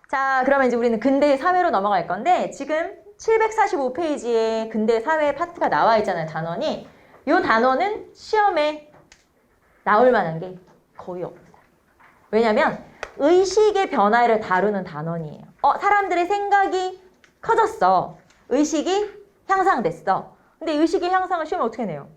자, 그러면 이제 우리는 근대 사회로 넘어갈 건데 지금 745페이지에 근대 사회 파트가 나와 있잖아요, 단원이. 이 단원은 시험에 나올 만한 게 거의 없습니다. 왜냐면 의식의 변화를 다루는 단원이에요. 사람들의 생각이 커졌어. 의식이 향상됐어. 근데 의식의 향상을 시험에 어떻게 내요?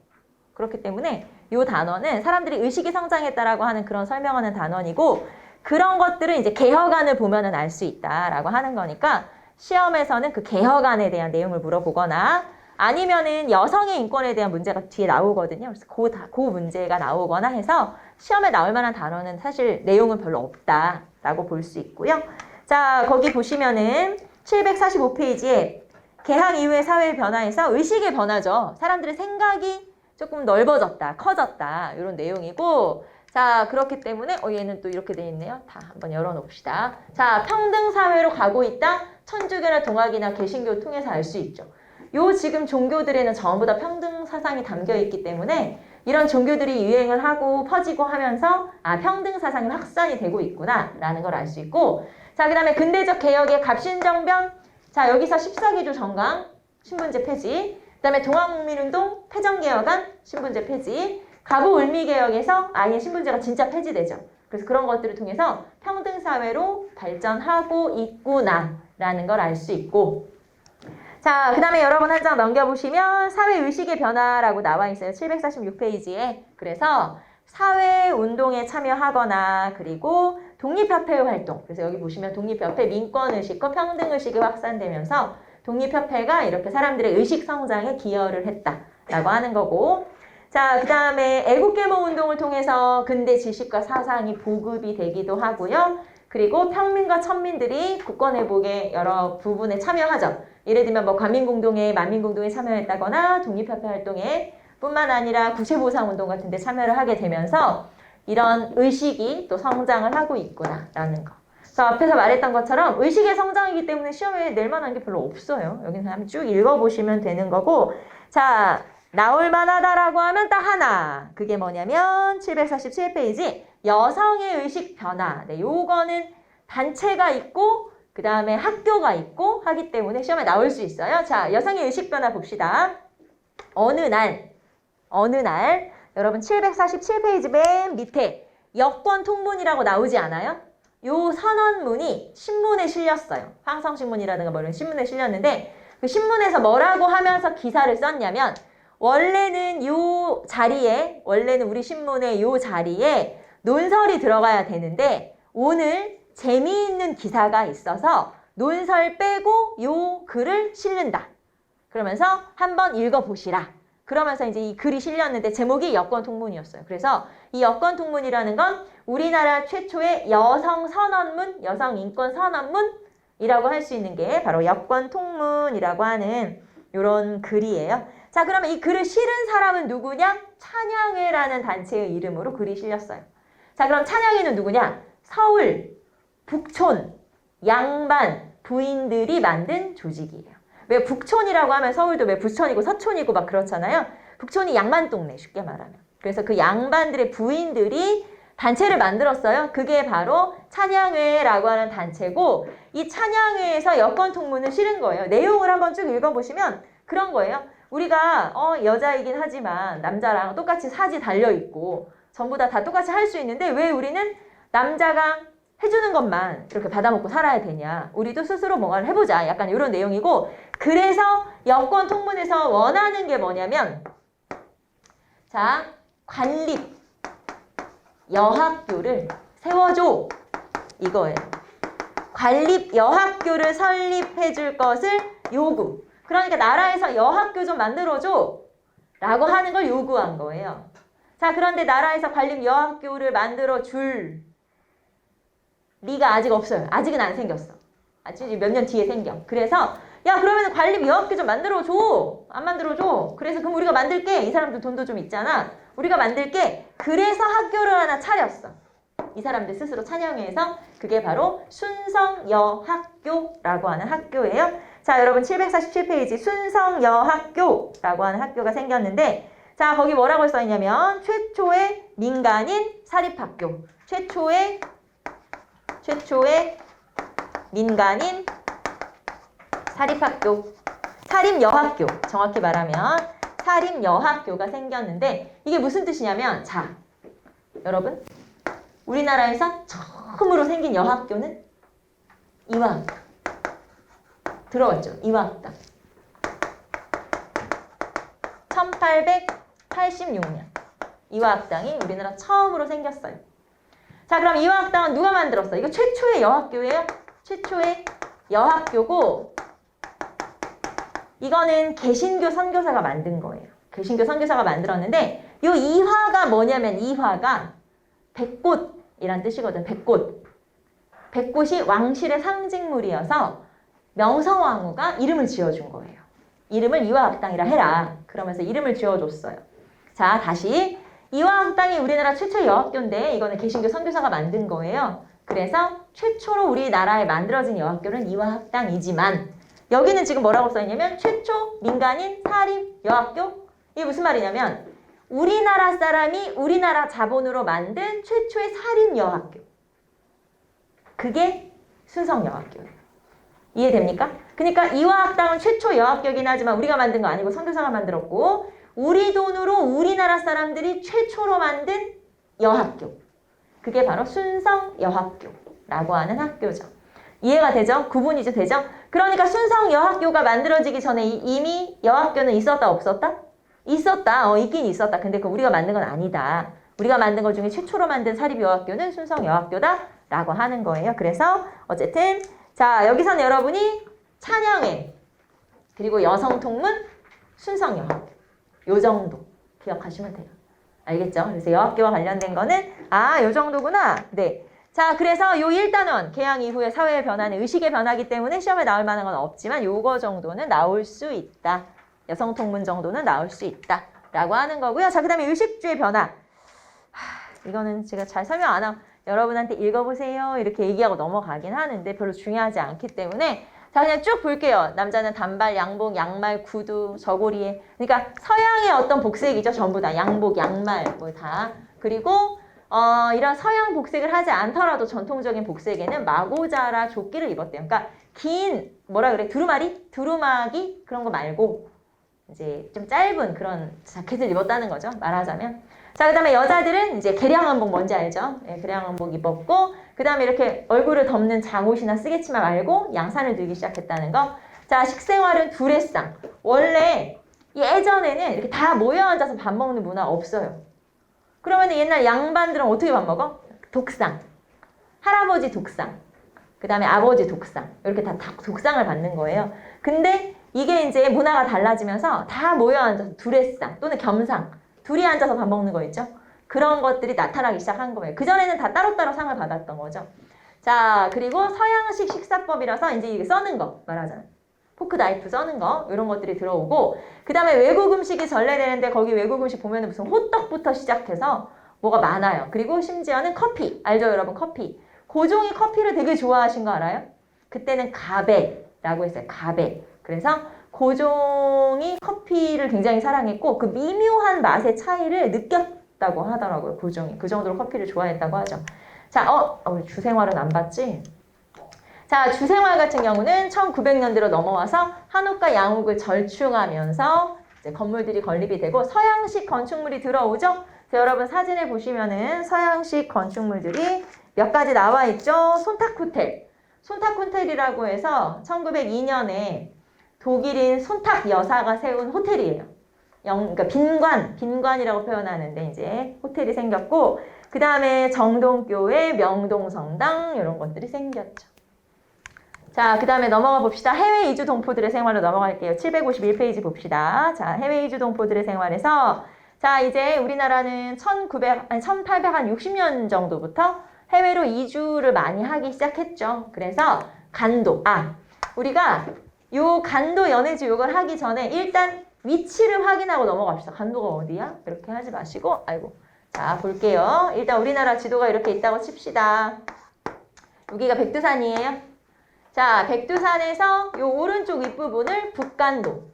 그렇기 때문에 이 단원은 사람들이 의식이 성장했다라고 하는 그런 설명하는 단원이고 그런 것들을 이제 개혁안을 보면은 알 수 있다라고 하는 거니까 시험에서는 그 개혁안에 대한 내용을 물어보거나 아니면은 여성의 인권에 대한 문제가 뒤에 나오거든요. 그래서 그 문제가 나오거나 해서 시험에 나올 만한 단어는 사실 내용은 별로 없다라고 볼 수 있고요. 자, 거기 보시면은 745페이지에 개항 이후의 사회 변화에서 의식의 변화죠. 사람들의 생각이 조금 넓어졌다, 커졌다 이런 내용이고 자, 그렇기 때문에 얘는 또 이렇게 돼 있네요. 다 한번 열어놓읍시다. 자, 평등사회로 가고 있다. 천주교나 동학이나 개신교 통해서 알 수 있죠. 요 지금 종교들에는 전부 다 평등 사상이 담겨 있기 때문에 이런 종교들이 유행을 하고 퍼지고 하면서 평등 사상이 확산이 되고 있구나 라는 걸 알 수 있고 자, 그 다음에 근대적 개혁의 갑신정변 자, 여기서 14기조 정강 신분제 폐지 그 다음에 동학국민운동 패정개혁안 신분제 폐지 가부울미개혁에서 아예 신분제가 진짜 폐지되죠. 그래서 그런 것들을 통해서 평등사회로 발전하고 있구나라는 걸 알 수 있고 자, 그 다음에 여러분 한 장 넘겨보시면 사회의식의 변화라고 나와 있어요. 746페이지에. 그래서 사회운동에 참여하거나 그리고 독립협회 활동. 그래서 여기 보시면 독립협회 민권의식과 평등의식이 확산되면서 독립협회가 이렇게 사람들의 의식 성장에 기여를 했다라고 하는 거고 자, 그 다음에 애국계몽운동을 통해서 근대 지식과 사상이 보급이 되기도 하고요. 그리고 평민과 천민들이 국권회복의 여러 부분에 참여하죠. 예를 들면 뭐 관민공동회, 만민공동에 참여했다거나 독립협회 활동에 뿐만 아니라 구체보상운동 같은 데 참여를 하게 되면서 이런 의식이 또 성장을 하고 있구나라는 거. 그래서 앞에서 말했던 것처럼 의식의 성장이기 때문에 시험에 낼 만한 게 별로 없어요. 여기서 한번 쭉 읽어보시면 되는 거고 자, 나올 만하다라고 하면 딱 하나. 그게 뭐냐면 747페이지 여성의 의식 변화. 네, 요거는 단체가 있고 그 다음에 학교가 있고 하기 때문에 시험에 나올 수 있어요. 자, 여성의 의식 변화 봅시다. 어느 날 여러분 747페이지 맨 밑에 여권 통문이라고 나오지 않아요? 요 선언문이 신문에 실렸어요. 황성신문이라든가 뭐 이런 신문에 실렸는데 그 신문에서 뭐라고 하면서 기사를 썼냐면 원래는 우리 신문의 요 자리에 논설이 들어가야 되는데 오늘 재미있는 기사가 있어서 논설 빼고 요 글을 실른다. 그러면서 한번 읽어보시라. 그러면서 이제 이 글이 실렸는데 제목이 여권통문이었어요. 그래서 이 여권통문이라는 건 우리나라 최초의 여성 선언문, 여성 인권 선언문이라고 할 수 있는 게 바로 여권통문이라고 하는 이런 글이에요. 자, 그러면 이 글을 실은 사람은 누구냐? 찬양회라는 단체의 이름으로 글이 실렸어요. 자, 그럼 찬양회는 누구냐? 서울, 북촌, 양반, 부인들이 만든 조직이에요. 왜 북촌이라고 하면 서울도 왜 부촌이고 서촌이고 막 그렇잖아요. 북촌이 양반동네 쉽게 말하면. 그래서 그 양반들의 부인들이 단체를 만들었어요. 그게 바로 찬양회라고 하는 단체고 이 찬양회에서 여권통문을 실은 거예요. 내용을 한번 쭉 읽어보시면 그런 거예요. 우리가 여자이긴 하지만 남자랑 똑같이 사지 달려있고 전부 다 똑같이 할 수 있는데 왜 우리는 남자가 해주는 것만 이렇게 받아먹고 살아야 되냐. 우리도 스스로 뭔가를 해보자. 약간 이런 내용이고 그래서 여권 통문에서 원하는 게 뭐냐면 자, 관립 여학교를 세워줘. 이거예요. 관립 여학교를 설립해 줄 것을 요구. 그러니까 나라에서 여학교 좀 만들어줘. 라고 하는 걸 요구한 거예요. 자, 그런데 나라에서 관립 여학교를 만들어 줄 리가 아직 없어요. 아직은 안 생겼어. 아직 몇 년 뒤에 생겨. 그래서 야, 그러면 관립 여학교 좀 만들어줘. 안 만들어줘. 그래서 그럼 우리가 만들게. 이 사람들 돈도 좀 있잖아. 우리가 만들게. 그래서 학교를 하나 차렸어. 이 사람들 스스로 찬양회에서 그게 바로 순성여학교라고 하는 학교예요. 자, 여러분 747페이지 순성여학교라고 하는 학교가 생겼는데 자, 거기 뭐라고 써있냐면 최초의 민간인 사립학교. 최초의 민간인 사립학교, 사립여학교, 정확히 말하면 사립여학교가 생겼는데 이게 무슨 뜻이냐면 자, 여러분 우리나라에서 처음으로 생긴 여학교는 이화학당. 들어봤죠? 이화학당. 1886년 이화학당이 우리나라 처음으로 생겼어요. 자, 그럼 이화학당은 누가 만들었어? 이거 최초의 여학교예요. 최초의 여학교고 이거는 개신교 선교사가 만든 거예요. 개신교 선교사가 만들었는데 이 이화가 뭐냐면 이화가 백꽃이란 뜻이거든. 백꽃. 백꽃이 왕실의 상징물이어서 명성황후가 이름을 지어준 거예요. 이름을 이화학당이라 해라. 그러면서 이름을 지어줬어요. 자, 다시 이화학당이 우리나라 최초의 여학교인데 이거는 개신교 선교사가 만든 거예요. 그래서 최초로 우리나라에 만들어진 여학교는 이화학당이지만 여기는 지금 뭐라고 써있냐면 최초 민간인 사립여학교? 이게 무슨 말이냐면 우리나라 사람이 우리나라 자본으로 만든 최초의 사립여학교. 그게 순성여학교예요. 이해됩니까? 그러니까 이화학당은 최초 여학교이긴 하지만 우리가 만든 거 아니고 선교사가 만들었고 우리 돈으로 우리나라 사람들이 최초로 만든 여학교. 그게 바로 순성여학교라고 하는 학교죠. 이해가 되죠? 구분이 좀 되죠? 그러니까 순성여학교가 만들어지기 전에 이미 여학교는 있었다 없었다? 있었다. 있긴 있었다. 근데 그 우리가 만든 건 아니다. 우리가 만든 것 중에 최초로 만든 사립여학교는 순성여학교다 라고 하는 거예요. 그래서 어쨌든 자, 여기서는 여러분이 찬양회 그리고 여성통문 순성여학교 요 정도 기억하시면 돼요. 알겠죠? 그래서 여학교와 관련된 거는 요 정도구나. 네. 자, 그래서 요 1단원 개항 이후에 사회의 변화는 의식의 변화이기 때문에 시험에 나올 만한 건 없지만 요거 정도는 나올 수 있다. 여성통문 정도는 나올 수 있다. 라고 하는 거고요. 자, 그 다음에 의식주의 변화. 이거는 제가 잘 설명 안 하고 여러분한테 읽어보세요. 이렇게 얘기하고 넘어가긴 하는데 별로 중요하지 않기 때문에 자, 그냥 쭉 볼게요. 남자는 단발, 양복, 양말, 구두, 저고리에. 그러니까 서양의 어떤 복색이죠. 전부 다. 양복, 양말, 뭐 다. 그리고 이런 서양 복색을 하지 않더라도 전통적인 복색에는 마고자라 조끼를 입었대요. 그러니까 긴, 뭐라 그래? 두루마리? 두루마기? 그런 거 말고 이제 좀 짧은 그런 자켓을 입었다는 거죠. 말하자면. 자, 그 다음에 여자들은 이제 개량한복 뭔지 알죠? 네, 개량한복 입었고 그 다음에 이렇게 얼굴을 덮는 장옷이나 쓰개치마 말고 양산을 들기 시작했다는 거. 자, 식생활은 두레상. 원래 예전에는 이렇게 다 모여 앉아서 밥 먹는 문화 없어요. 그러면 옛날 양반들은 어떻게 밥 먹어? 독상. 할아버지 독상. 그 다음에 아버지 독상. 이렇게 다 독상을 받는 거예요. 근데 이게 이제 문화가 달라지면서 다 모여 앉아서 두레상 또는 겸상. 둘이 앉아서 밥 먹는 거 있죠? 그런 것들이 나타나기 시작한 거예요. 그전에는 다 따로따로 상을 받았던 거죠. 자, 그리고 서양식 식사법이라서 이제 이게 써는 거 말하자면. 포크, 나이프 써는 거 이런 것들이 들어오고 그 다음에 외국 음식이 전래되는데 거기 외국 음식 보면 무슨 호떡부터 시작해서 뭐가 많아요. 그리고 심지어는 커피. 알죠 여러분? 커피. 고종이 커피를 되게 좋아하신 거 알아요? 그때는 가베라고 했어요. 가베. 그래서 고종이 커피를 굉장히 사랑했고 그 미묘한 맛의 차이를 느꼈다고 하더라고요. 고종이. 그 정도로 커피를 좋아했다고 하죠. 자, 주생활은 안 봤지? 자, 주생활 같은 경우는 1900년대로 넘어와서 한옥과 양옥을 절충하면서 이제 건물들이 건립이 되고 서양식 건축물이 들어오죠. 자, 여러분 사진을 보시면은 서양식 건축물들이 몇 가지 나와 있죠. 손탁호텔. 손탁호텔이라고 해서 1902년에 독일인 손탁 여사가 세운 호텔이에요. 그러니까 빈관이라고 표현하는데 이제 호텔이 생겼고 그 다음에 정동교회, 명동성당 이런 것들이 생겼죠. 자, 그 다음에 넘어가 봅시다. 해외 이주 동포들의 생활로 넘어갈게요. 751페이지 봅시다. 자, 해외 이주 동포들의 생활에서 자, 이제 우리나라는 1860년 정도부터 해외로 이주를 많이 하기 시작했죠. 그래서 간도, 우리가 요 간도 연해주 요걸 하기 전에 일단 위치를 확인하고 넘어갑시다. 간도가 어디야? 이렇게 하지 마시고, 자, 볼게요. 일단 우리나라 지도가 이렇게 있다고 칩시다. 여기가 백두산이에요. 자, 백두산에서 요 오른쪽 윗부분을 북간도.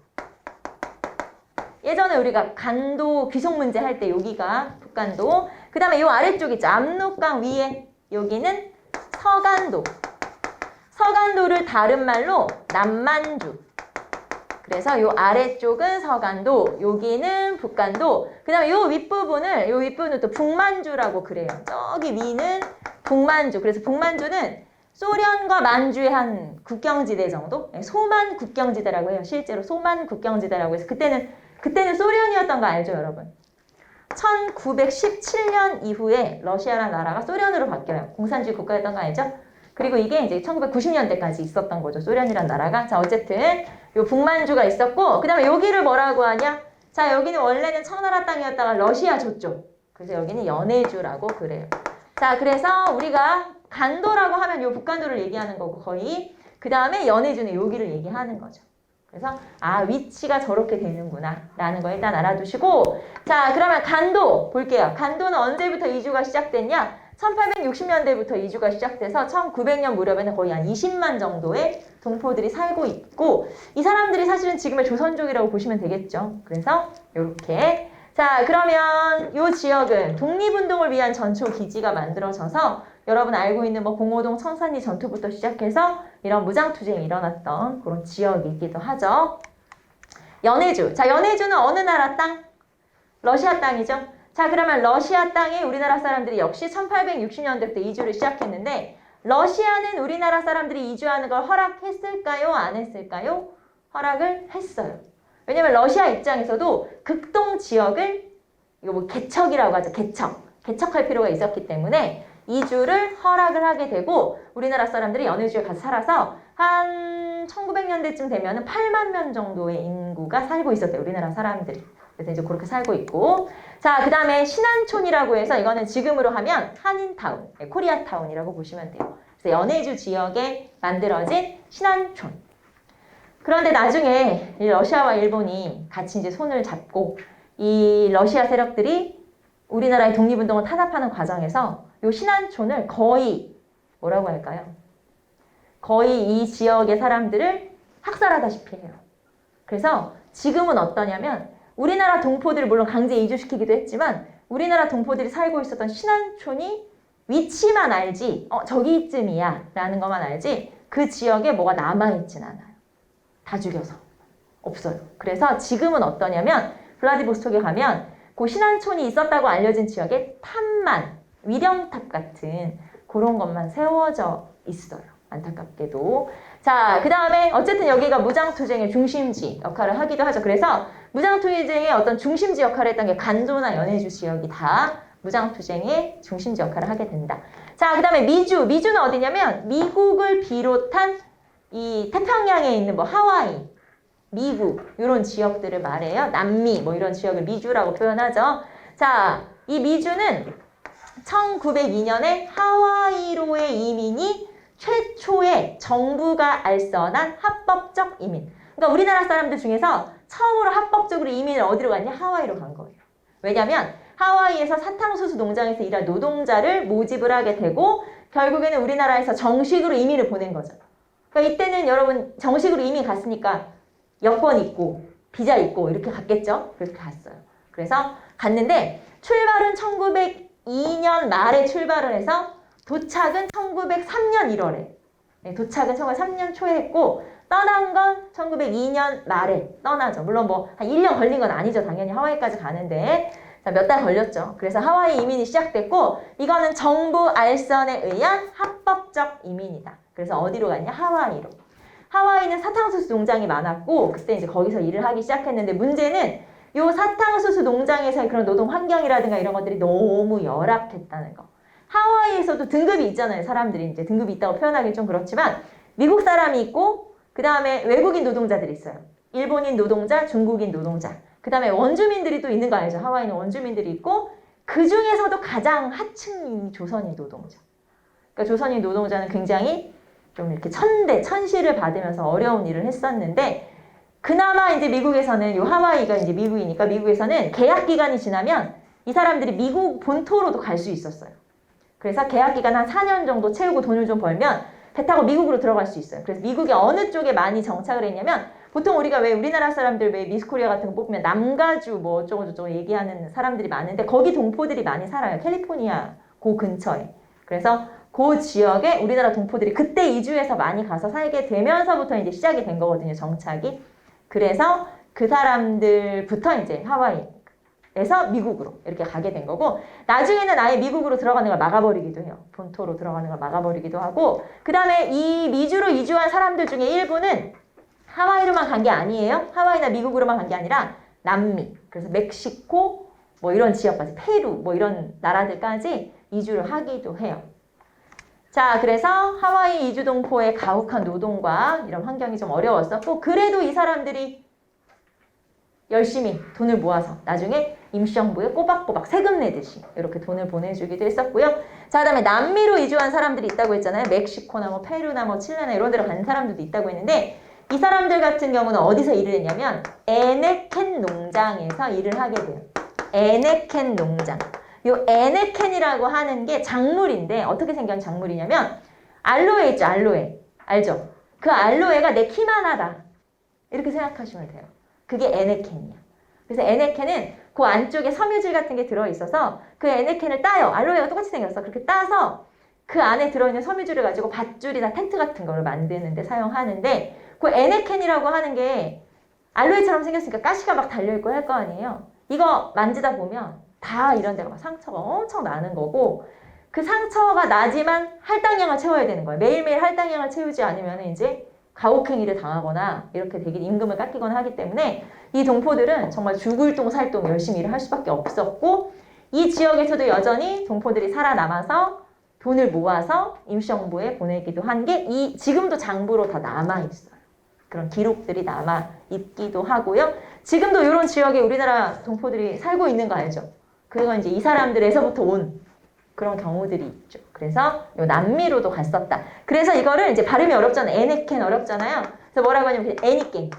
예전에 우리가 간도 귀속 문제 할 때 여기가 북간도. 그 다음에 요 아래쪽 있죠. 압록강 위에 여기는 서간도. 서간도를 다른 말로 남만주. 그래서 요 아래쪽은 서간도, 여기는 북간도, 그 다음에 요 윗부분을 또 북만주라고 그래요. 저기 위는 북만주. 그래서 북만주는 소련과 만주의 한 국경지대 정도? 소만 국경지대라고 해요. 실제로 소만 국경지대라고 해서 그때는 소련이었던 거 알죠, 여러분? 1917년 이후에 러시아라는 나라가 소련으로 바뀌어요. 공산주의 국가였던 거 알죠? 그리고 이게 이제 1990년대까지 있었던 거죠. 소련이라는 나라가. 자, 어쨌든 요 북만주가 있었고, 그 다음에 여기를 뭐라고 하냐? 자, 여기는 원래는 청나라 땅이었다가 러시아 줬죠. 그래서 여기는 연해주라고 그래요. 자, 그래서 우리가 간도라고 하면 요 북간도를 얘기하는 거고 거의. 그 다음에 연해주는 여기를 얘기하는 거죠. 그래서 위치가 저렇게 되는구나 라는 거 일단 알아두시고, 자, 그러면 간도 볼게요. 간도는 언제부터 이주가 시작됐냐? 1860년대부터 이주가 시작돼서 1900년 무렵에는 거의 한 20만 정도의 동포들이 살고 있고, 이 사람들이 사실은 지금의 조선족이라고 보시면 되겠죠. 그래서 이렇게. 자, 그러면 이 지역은 독립운동을 위한 전초 기지가 만들어져서 여러분 알고 있는 뭐 봉오동 청산리 전투부터 시작해서 이런 무장투쟁이 일어났던 그런 지역이기도 하죠. 연해주. 자, 연해주는 어느 나라 땅? 러시아 땅이죠. 자, 그러면 러시아 땅에 우리나라 사람들이 역시 1860년대부터 이주를 시작했는데, 러시아는 우리나라 사람들이 이주하는 걸 허락했을까요? 안 했을까요? 허락을 했어요. 왜냐면 러시아 입장에서도 극동 지역을 이거 뭐 개척이라고 하죠. 개척할 필요가 있었기 때문에 이주를 허락을 하게 되고, 우리나라 사람들이 연해주에 가서 살아서 한 1900년대쯤 되면 8만 명 정도의 인구가 살고 있었대요. 우리나라 사람들이. 그래서 이제 그렇게 살고 있고, 자, 그 다음에 신안촌이라고 해서 이거는 지금으로 하면 한인타운, 코리아타운이라고 보시면 돼요. 그래서 연해주 지역에 만들어진 신안촌. 그런데 나중에 이 러시아와 일본이 같이 이제 손을 잡고 이 러시아 세력들이 우리나라의 독립운동을 탄압하는 과정에서 이 신안촌을 거의 뭐라고 할까요? 거의 이 지역의 사람들을 학살하다시피 해요. 그래서 지금은 어떠냐면 우리나라 동포들을 물론 강제 이주시키기도 했지만 우리나라 동포들이 살고 있었던 신안촌이 위치만 알지 저기쯤이야 라는 것만 알지 그 지역에 뭐가 남아있진 않아요. 다 죽여서. 없어요. 그래서 지금은 어떠냐면 블라디보스톡에 가면 그 신안촌이 있었다고 알려진 지역에 탑만, 위령탑 같은 그런 것만 세워져 있어요. 안타깝게도. 자, 그 다음에 어쨌든 여기가 무장투쟁의 중심지 역할을 하기도 하죠. 그래서 무장투쟁의 어떤 중심지 역할을 했던 게 간도나 연해주 지역이 다 무장투쟁의 중심지 역할을 하게 된다. 자, 그 다음에 미주. 미주는 어디냐면 미국을 비롯한 이 태평양에 있는 뭐 하와이, 미국 이런 지역들을 말해요. 남미 뭐 이런 지역을 미주라고 표현하죠. 자, 이 미주는 1902년에 하와이로의 이민이 최초의 정부가 알선한 합법적 이민. 그러니까 우리나라 사람들 중에서 처음으로 합법적으로 이민을 어디로 갔냐? 하와이로 간 거예요. 왜냐면 하와이에서 사탕수수 농장에서 일할 노동자를 모집을 하게 되고 결국에는 우리나라에서 정식으로 이민을 보낸 거죠. 그러니까 이때는 여러분 정식으로 이민 갔으니까 여권 있고 비자 있고 이렇게 갔겠죠? 그렇게 갔어요. 그래서 갔는데 출발은 1902년 말에 출발을 해서 도착은 1903년 1월에 도착은 1903년 초에 했고 떠난 건 1902년 말에 떠나죠. 물론 뭐 한 1년 걸린 건 아니죠. 당연히 하와이까지 가는데 몇 달 걸렸죠. 그래서 하와이 이민이 시작됐고 이거는 정부 알선에 의한 합법적 이민이다. 그래서 어디로 갔냐? 하와이로. 하와이는 사탕수수 농장이 많았고 그때 이제 거기서 일을 하기 시작했는데 문제는 요 사탕수수 농장에서의 그런 노동 환경이라든가 이런 것들이 너무 열악했다는 거. 하와이에서도 등급이 있잖아요. 사람들이 이제 등급이 있다고 표현하기 좀 그렇지만 미국 사람이 있고 그 다음에 외국인 노동자들이 있어요. 일본인 노동자, 중국인 노동자. 그 다음에 원주민들이 또 있는 거 알죠? 하와이는 원주민들이 있고 그 중에서도 가장 하층이 조선인 노동자. 그러니까 조선인 노동자는 굉장히 좀 이렇게 천시를 받으면서 어려운 일을 했었는데 그나마 이제 미국에서는 요 하와이가 이제 미국이니까 미국에서는 계약 기간이 지나면 이 사람들이 미국 본토로도 갈 수 있었어요. 그래서 계약 기간 한 4년 정도 채우고 돈을 좀 벌면 배 타고 미국으로 들어갈 수 있어요. 그래서 미국의 어느 쪽에 많이 정착을 했냐면 보통 우리가 왜 우리나라 사람들 왜 미스코리아 같은 거 뽑으면 남가주 뭐 어쩌고저쩌고 얘기하는 사람들이 많은데 거기 동포들이 많이 살아요. 캘리포니아 그 근처에. 그래서 그 지역에 우리나라 동포들이 그때 이주해서 많이 가서 살게 되면서부터 이제 시작이 된 거거든요, 정착이. 그래서 그 사람들부터 이제 하와이에서 미국으로 이렇게 가게 된 거고, 나중에는 아예 미국으로 들어가는 걸 막아버리기도 해요. 본토로 들어가는 걸 막아버리기도 하고, 그 다음에 이 미주로 이주한 사람들 중에 일부는 하와이로만 간 게 아니에요. 하와이나 미국으로만 간 게 아니라 남미, 그래서 멕시코, 뭐 이런 지역까지, 페루, 뭐 이런 나라들까지 이주를 하기도 해요. 자, 그래서 하와이 이주동포의 가혹한 노동과 이런 환경이 좀 어려웠었고, 그래도 이 사람들이 열심히 돈을 모아서 나중에 임시정부에 꼬박꼬박 세금 내듯이 이렇게 돈을 보내주기도 했었고요. 자, 그다음에 남미로 이주한 사람들이 있다고 했잖아요. 멕시코나 뭐 페루나 뭐 칠레나 이런 데로 간 사람들도 있다고 했는데, 이 사람들 같은 경우는 어디서 일을 했냐면 에네켄 농장에서 일을 하게 돼요. 에네켄 농장. 요 에네켄이라고 하는 게 작물인데, 어떻게 생긴 작물이냐면 알로에 있죠, 알로에. 알죠? 그 알로에가 내 키만 하다. 이렇게 생각하시면 돼요. 그게 에네켄이야. 그래서 에네켄은 그 안쪽에 섬유질 같은 게 들어있어서 그 에네켄을 따요. 알로에가 똑같이 생겼어. 그렇게 따서 그 안에 들어있는 섬유질을 가지고 밧줄이나 텐트 같은 거를 만드는데 사용하는데, 그 에네켄이라고 하는 게 알로에처럼 생겼으니까 가시가 막 달려있고 할 거 아니에요. 이거 만지다 보면 다 이런 데가 막 상처가 엄청 나는 거고, 그 상처가 나지만 할당량을 채워야 되는 거예요. 매일매일 할당량을 채우지 않으면 이제 가혹행위를 당하거나 이렇게 되게 임금을 깎이거나 하기 때문에 이 동포들은 정말 죽을 똥 살 똥 열심히 일을 할 수밖에 없었고, 이 지역에서도 여전히 동포들이 살아남아서 돈을 모아서 임시정부에 보내기도 한 게 지금도 장부로 다 남아있어요. 그런 기록들이 남아있기도 하고요. 지금도 이런 지역에 우리나라 동포들이 살고 있는 거 알죠? 그건 이제 이 사람들에서부터 온 그런 경우들이 있죠. 그래서 요 남미로도 갔었다. 그래서 이거를 이제 발음이 어렵잖아요. 에네켄 어렵잖아요. 그래서 뭐라고 하냐면 애니깽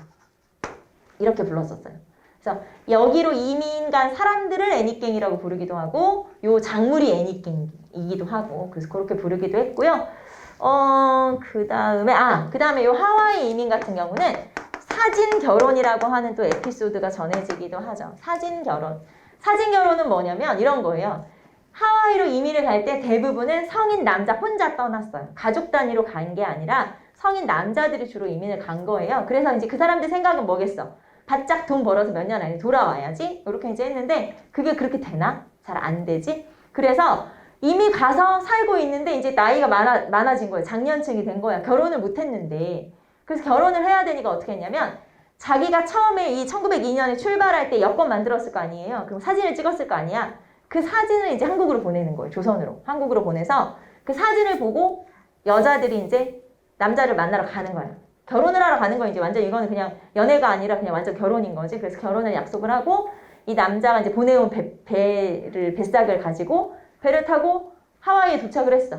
이렇게 불렀었어요. 그래서 여기로 이민 간 사람들을 애니깽이라고 부르기도 하고, 요 작물이 애니깽이기도 하고, 그래서 그렇게 부르기도 했고요. 그 다음에 요 하와이 이민 같은 경우는 사진 결혼이라고 하는 또 에피소드가 전해지기도 하죠. 사진 결혼. 사진 결혼은 뭐냐면 이런 거예요. 하와이로 이민을 갈 때 대부분은 성인 남자 혼자 떠났어요. 가족 단위로 간 게 아니라 성인 남자들이 주로 이민을 간 거예요. 그래서 이제 그 사람들 생각은 뭐겠어? 바짝 돈 벌어서 몇 년 안에 돌아와야지? 이렇게 이제 했는데, 그게 그렇게 되나? 잘 안 되지? 그래서 이미 가서 살고 있는데 이제 나이가 많아진 거예요. 장년층이 된 거야. 결혼을 못 했는데. 그래서 결혼을 해야 되니까 어떻게 했냐면, 자기가 처음에 이 1902년에 출발할 때 여권 만들었을 거 아니에요. 그럼 사진을 찍었을 거 아니야. 그 사진을 이제 한국으로 보내는 거예요. 조선으로. 한국으로 보내서 그 사진을 보고 여자들이 이제 남자를 만나러 가는 거예요. 결혼을 하러 가는 거예요. 이제 완전 이거는 그냥 연애가 아니라 그냥 완전 결혼인 거지. 그래서 결혼을 약속을 하고, 이 남자가 이제 보내온 뱃삭을 가지고 배를 타고 하와이에 도착을 했어.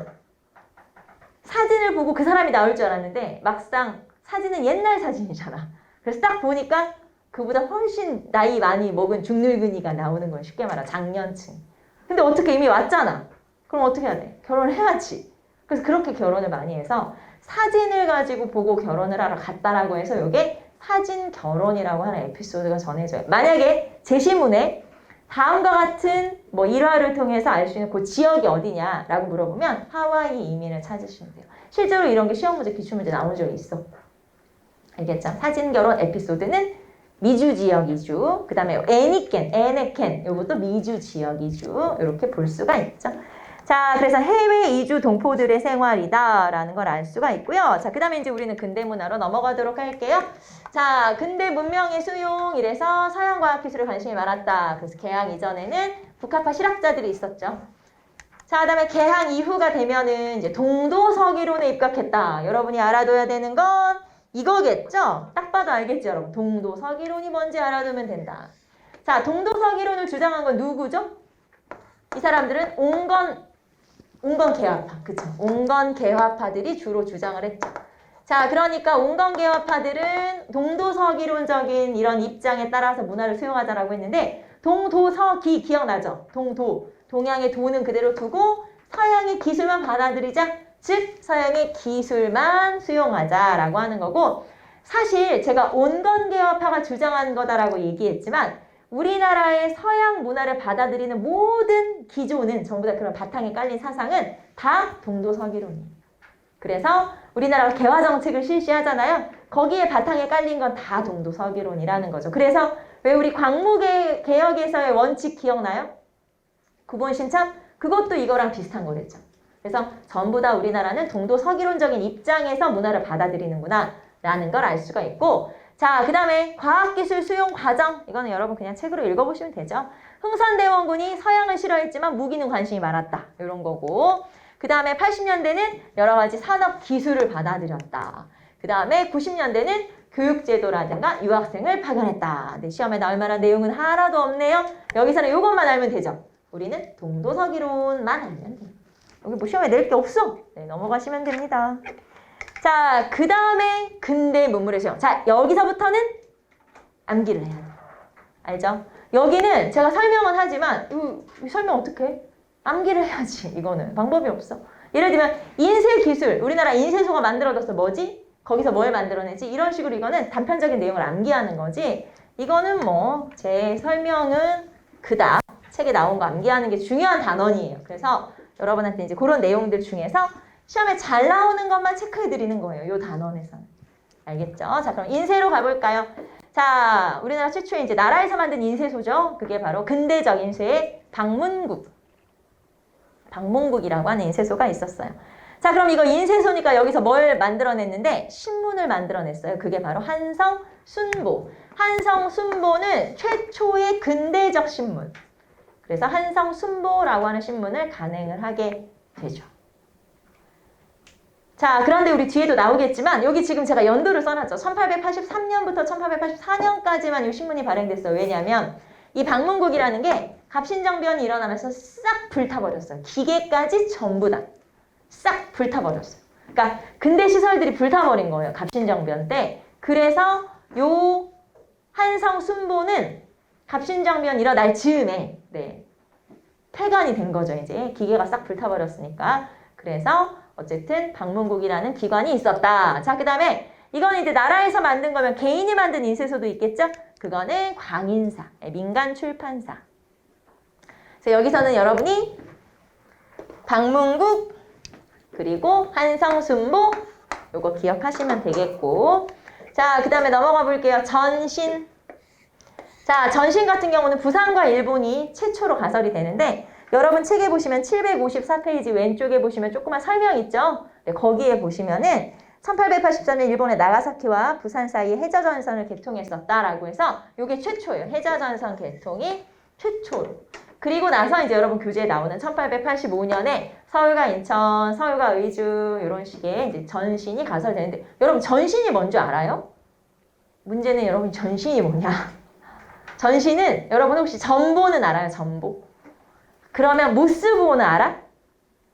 사진을 보고 그 사람이 나올 줄 알았는데 막상 사진은 옛날 사진이잖아. 그래서 딱 보니까 그보다 훨씬 나이 많이 먹은 중늙은이가 나오는 거예요. 쉽게 말하면 장년층. 근데 어떻게 이미 왔잖아. 그럼 어떻게 해야 돼? 결혼을 해야지. 그래서 그렇게 결혼을 많이 해서 사진을 가지고 보고 결혼을 하러 갔다라고 해서 이게 사진 결혼이라고 하는 에피소드가 전해져요. 만약에 제시문에 다음과 같은 뭐 일화를 통해서 알 수 있는 그 지역이 어디냐라고 물어보면 하와이 이민을 찾으시면 돼요. 실제로 이런 게 시험 문제, 기출문제 나온 적이 있어. 알겠죠? 사진 결혼 에피소드는 미주 지역 이주, 그 다음에 에네켄, 이것도 미주 지역 이주, 이렇게 볼 수가 있죠. 자, 그래서 해외 이주 동포들의 생활이다라는 걸 알 수가 있고요. 자, 그 다음에 이제 우리는 근대 문화로 넘어가도록 할게요. 자, 근대 문명의 수용, 이래서 서양 과학 기술에 관심이 많았다. 그래서 개항 이전에는 북학파 실학자들이 있었죠. 자, 그 다음에 개항 이후가 되면은 이제 동도서기론에 입각했다. 여러분이 알아둬야 되는 건 이거겠죠? 딱 봐도 알겠죠, 여러분? 동도서기론이 뭔지 알아두면 된다. 자, 동도서기론을 주장한 건 누구죠? 이 사람들은 온건개화파, 그쵸? 온건개화파들이 주로 주장을 했죠. 자, 그러니까 온건개화파들은 동도서기론적인 이런 입장에 따라서 문화를 수용하자라고 했는데, 동도서기 기억나죠? 동양의 도는 그대로 두고 서양의 기술만 받아들이자, 즉 서양의 기술만 수용하자라고 하는 거고, 사실 제가 온건개화파가 주장한 거다라고 얘기했지만 우리나라의 서양 문화를 받아들이는 모든 기조는 전부 다 그런 바탕에 깔린 사상은 다 동도서기론이에요. 그래서 우리나라가 개화정책을 실시하잖아요. 거기에 바탕에 깔린 건 다 동도서기론이라는 거죠. 그래서 왜 우리 광무개혁에서의 원칙 기억나요? 구본신참? 그것도 이거랑 비슷한 거랬죠. 그래서 전부 다 우리나라는 동도서기론적인 입장에서 문화를 받아들이는구나 라는 걸 알 수가 있고, 자, 그 다음에 과학기술 수용 과정. 이거는 여러분 그냥 책으로 읽어보시면 되죠. 흥선대원군이 서양을 싫어했지만 무기는 관심이 많았다. 이런 거고, 그 다음에 80년대는 여러 가지 산업 기술을 받아들였다. 그 다음에 90년대는 교육제도라든가 유학생을 파견했다. 네, 시험에 나올 만한 내용은 하나도 없네요. 여기서는 이것만 알면 되죠. 우리는 동도서기론만 알면 돼요. 여기 뭐 시험에 낼 게 없어. 네, 넘어가시면 됩니다. 자, 그 다음에 근대 문물의 시험. 자, 여기서부터는 암기를 해야 돼요. 알죠? 여기는 제가 설명은 하지만 이거 설명 어떻게 해? 암기를 해야지. 이거는 방법이 없어. 예를 들면 인쇄기술. 우리나라 인쇄소가 만들어졌어. 뭐지? 거기서 뭘 만들어내지? 이런 식으로 이거는 단편적인 내용을 암기하는 거지. 이거는 뭐 제 설명은 그닥 책에 나온 거 암기하는 게 중요한 단원이에요. 그래서 여러분한테 이제 그런 내용들 중에서 시험에 잘 나오는 것만 체크해 드리는 거예요. 이 단원에서는. 알겠죠? 자, 그럼 인쇄로 가볼까요? 자, 우리나라 최초의 이제 나라에서 만든 인쇄소죠. 그게 바로 근대적 인쇄의 방문국이라고 하는 인쇄소가 있었어요. 자, 그럼 이거 인쇄소니까 여기서 뭘 만들어냈는데 신문을 만들어냈어요. 그게 바로 한성순보. 한성순보는 최초의 근대적 신문. 그래서 한성순보라고 하는 신문을 간행을 하게 되죠. 자, 그런데 우리 뒤에도 나오겠지만 여기 지금 제가 연도를 써놨죠. 1883년부터 1884년까지만 이 신문이 발행됐어요. 왜냐하면 이 방문국이라는 게 갑신정변이 일어나면서 싹 불타버렸어요. 기계까지 전부 다 싹 불타버렸어요. 그러니까 근대 시설들이 불타버린 거예요. 갑신정변 때. 그래서 요 한성순보는 갑신정변 일어날 즈음에 폐간이 된 거죠. 이제 기계가 싹 불타버렸으니까. 그래서 어쨌든 방문국이라는 기관이 있었다. 자, 그 다음에 이거는 이제 나라에서 만든 거면 개인이 만든 인쇄소도 있겠죠? 그거는 광인사, 민간 출판사. 그래서 여기서는 여러분이 방문국 그리고 한성순보 요거 기억하시면 되겠고, 자, 그 다음에 넘어가 볼게요. 전신. 자, 전신 같은 경우는 부산과 일본이 최초로 가설이 되는데 여러분 책에 보시면 754페이지 왼쪽에 보시면 조그만 설명 있죠? 네, 거기에 보시면은 1883년 일본의 나가사키와 부산 사이에 해저전선을 개통했었다라고 해서 이게 최초예요. 해저전선 개통이 최초로. 그리고 나서 이제 여러분 교재에 나오는 1885년에 서울과 인천, 서울과 의주 이런 식의 이제 전신이 가설되는데 여러분 전신이 뭔지 알아요? 문제는 여러분 전신이 뭐냐? 전신은 여러분 혹시 전보는 알아요? 전보? 그러면 모스부호는 알아?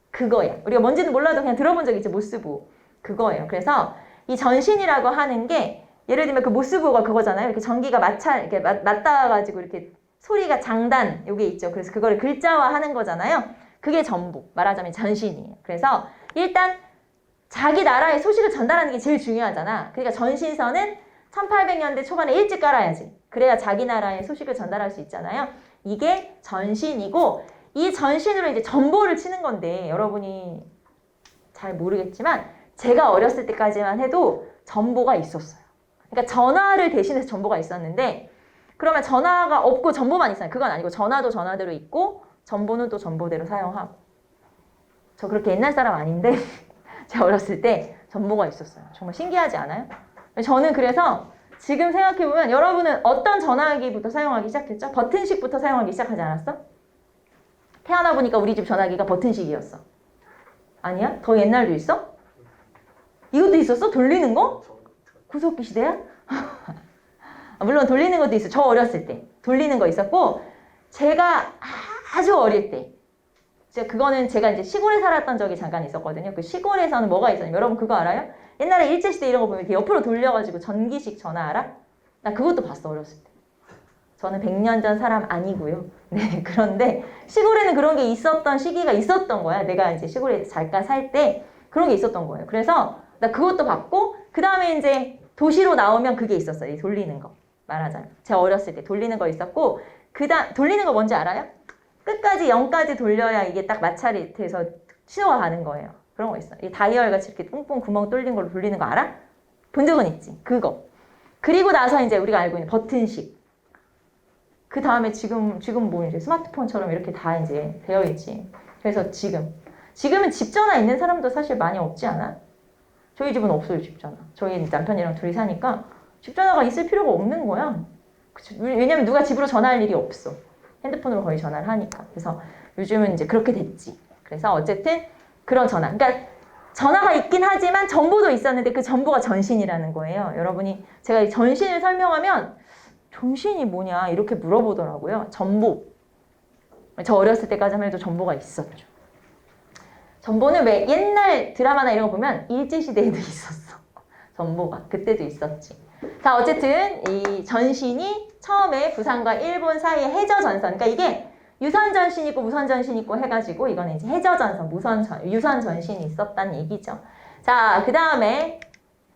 그거야. 우리가 뭔지는 몰라도 그냥 들어본 적 있죠? 모스부호. 그거예요. 그래서 이 전신이라고 하는 게 예를 들면 그 모스부호가 그거잖아요. 이렇게 전기가 이렇게 맞닿아가지고 이렇게 소리가 장단 요게 있죠. 그래서 그거를 글자화하는 거잖아요. 그게 전보. 말하자면 전신이에요. 그래서 일단 자기 나라의 소식을 전달하는 게 제일 중요하잖아. 그러니까 전신선은 1800년대 초반에 일찍 깔아야지. 그래야 자기 나라의 소식을 전달할 수 있잖아요. 이게 전신이고 이 전신으로 이제 전보를 치는 건데 여러분이 잘 모르겠지만 제가 어렸을 때까지만 해도 전보가 있었어요. 그러니까 전화를 대신해서 전보가 있었는데 그러면 전화가 없고 전보만 있어요. 그건 아니고 전화도 전화대로 있고 전보는 또 전보대로 사용하고. 저 그렇게 옛날 사람 아닌데 제가 어렸을 때 전보가 있었어요. 정말 신기하지 않아요? 저는 그래서 지금 생각해보면 여러분은 어떤 전화기부터 사용하기 시작했죠? 버튼식부터 사용하기 시작하지 않았어? 태어나 보니까 우리 집 전화기가 버튼식이었어. 아니야? 더 옛날도 있어? 이것도 있었어? 돌리는 거? 구석기 시대야? 물론 돌리는 것도 있어. 저 어렸을 때 돌리는 거 있었고 제가 아주 어릴 때 그거는 제가 이제 시골에 살았던 적이 잠깐 있었거든요. 그 시골에서는 뭐가 있었냐면 여러분 그거 알아요? 옛날에 일제시대 이런 거 보면 이렇게 옆으로 돌려가지고 전기식 전화 알아? 나 그것도 봤어 어렸을 때. 저는 100년 전 사람 아니고요. 네, 그런데 시골에는 그런 게 있었던 시기가 있었던 거야. 내가 이제 시골에 잠깐 살 때 그런 게 있었던 거예요. 그래서 나 그것도 봤고 그 다음에 이제 도시로 나오면 그게 있었어요. 이 돌리는 거. 말하자면. 제 어렸을 때 돌리는 거 있었고 돌리는 거 뭔지 알아요? 끝까지 0까지 돌려야 이게 딱 마찰이 돼서 신호가 가는 거예요. 그런 거 있어. 이 다이얼같이 이렇게 뿡뿡 구멍 뚫린 걸로 돌리는 거 알아? 본 적은 있지. 그거. 그리고 나서 이제 우리가 알고 있는 버튼식. 그 다음에 지금 뭐 이제 스마트폰처럼 이렇게 다 이제 되어 있지. 그래서 지금은 집 전화 있는 사람도 사실 많이 없지 않아? 저희 집은 없어요, 집 전화. 저희 남편이랑 둘이 사니까 집 전화가 있을 필요가 없는 거야. 왜냐면 누가 집으로 전화할 일이 없어. 핸드폰으로 거의 전화를 하니까. 그래서 요즘은 이제 그렇게 됐지. 그래서 어쨌든 그런 전화. 그러니까 전화가 있긴 하지만 정보도 있었는데 그 정보가 전신이라는 거예요. 여러분이 제가 이 전신을 설명하면 전신이 뭐냐 이렇게 물어보더라고요. 전보. 저 어렸을 때까지만 해도 전보가 있었죠. 전보는 왜 옛날 드라마나 이런 거 보면 일제시대에도 있었어. 전보가. 그때도 있었지. 자, 어쨌든 이 전신이 처음에 부산과 일본 사이의 해저전선. 그러니까 이게 유선전신 있고 무선전신 있고 해가지고 이거는 이제 해저전선, 유선전신이 있었다는 얘기죠. 자, 그 다음에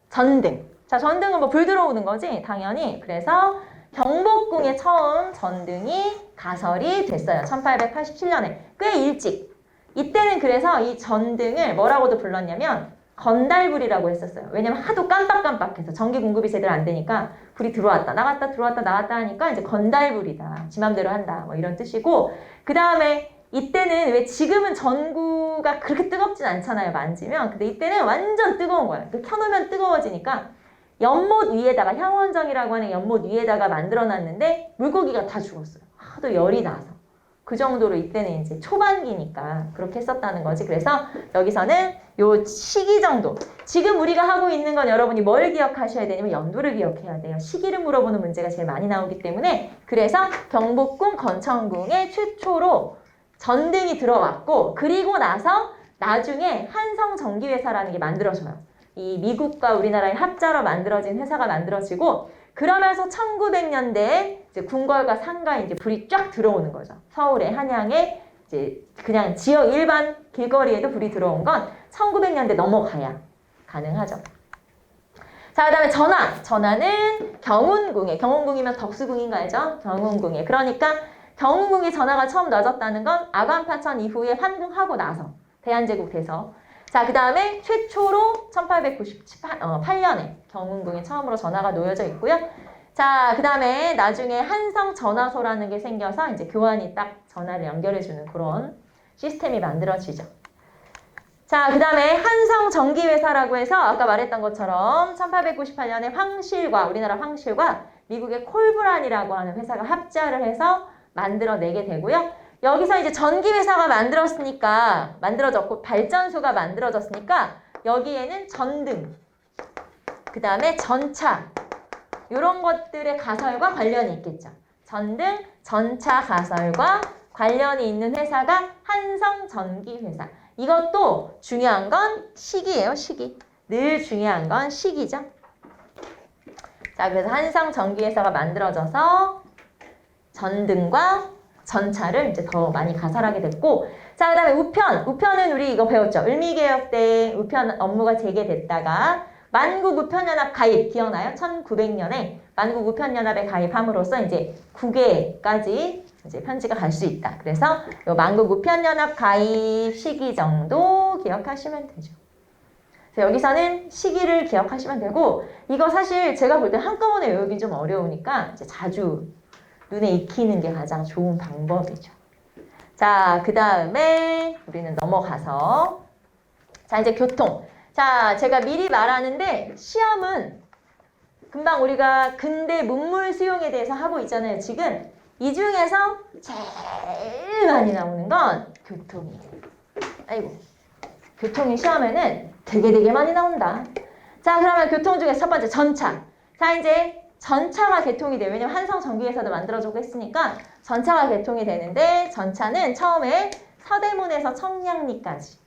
전등. 자, 전등은 뭐 불 들어오는 거지, 당연히. 그래서 경복궁에 처음 전등이 가설이 됐어요. 1887년에. 꽤 일찍. 이때는 그래서 이 전등을 뭐라고도 불렀냐면 건달불이라고 했었어요. 왜냐면 하도 깜빡깜빡해서 전기 공급이 제대로 안 되니까 불이 들어왔다 나갔다 들어왔다 나갔다 하니까 이제 건달불이다. 지 맘대로 한다. 뭐 이런 뜻이고 그 다음에 이때는 왜 지금은 전구가 그렇게 뜨겁진 않잖아요. 만지면. 근데 이때는 완전 뜨거운 거야. 켜놓으면 뜨거워지니까 연못 위에다가 향원정이라고 하는 연못 위에다가 만들어놨는데 물고기가 다 죽었어요. 하도 열이 나서. 그 정도로 이때는 이제 초반기니까 그렇게 했었다는 거지. 그래서 여기서는 요 시기 정도. 지금 우리가 하고 있는 건 여러분이 뭘 기억하셔야 되냐면 연도를 기억해야 돼요. 시기를 물어보는 문제가 제일 많이 나오기 때문에 그래서 경복궁 건천궁에 최초로 전등이 들어왔고 그리고 나서 나중에 한성전기회사라는 게 만들어져요. 이 미국과 우리나라의 합자로 만들어진 회사가 만들어지고 그러면서 1900년대에 이제 궁궐과 상가에 이제 불이 쫙 들어오는 거죠. 서울에 한양에 이제 그냥 지역 일반 길거리에도 불이 들어온 건 1900년대 넘어가야 가능하죠. 자, 그 다음에 전화. 전화는 경운궁에. 경운궁이면 덕수궁인 거 알죠? 경운궁에. 그러니까 경운궁에 전화가 처음 놔졌다는 건 아관파천 이후에 환궁하고 나서 대한제국 돼서 자, 그 다음에 최초로 1898년에 경운궁에 처음으로 전화가 놓여져 있고요. 자, 그 다음에 나중에 한성 전화소라는 게 생겨서 이제 교환이 딱 전화를 연결해주는 그런 시스템이 만들어지죠. 자, 그 다음에 한성전기회사라고 해서 아까 말했던 것처럼 1898년에 황실과 우리나라 황실과 미국의 콜브란이라고 하는 회사가 합자를 해서 만들어내게 되고요. 여기서 이제 전기회사가 만들어졌고 발전소가 만들어졌으니까 여기에는 전등, 그 다음에 전차 이런 것들의 가설과 관련이 있겠죠. 전등, 전차 가설과 관련이 있는 회사가 한성전기회사. 이것도 중요한 건 시기예요, 시기. 늘 중요한 건 시기죠. 자, 그래서 한성전기회사가 만들어져서 전등과 전차를 이제 더 많이 가설하게 됐고 자, 그 다음에 우편. 우편은 우리 이거 배웠죠. 을미개혁 때 우편 업무가 재개됐다가 만국우편연합 가입 기억나요? 1900년에 만국우편연합에 가입함으로써 이제 9개까지 이제 편지가 갈 수 있다. 그래서 요 만국우편연합 가입 시기 정도 기억하시면 되죠. 그래서 여기서는 시기를 기억하시면 되고 이거 사실 제가 볼 때 한꺼번에 외우기 좀 어려우니까 이제 자주 눈에 익히는 게 가장 좋은 방법이죠. 자, 그 다음에 우리는 넘어가서 자, 이제 교통. 자, 제가 미리 말하는데 시험은 금방 우리가 근대 문물 수용에 대해서 하고 있잖아요. 지금 이 중에서 제일 많이 나오는 건 교통이에요. 아이고, 교통이 시험에는 되게 많이 나온다. 자, 그러면 교통 중에서 첫 번째 전차. 자, 이제 전차가 개통이 돼요. 왜냐면 한성전기회사도 만들어주고 했으니까 전차가 개통이 되는데 전차는 처음에 서대문에서 청량리까지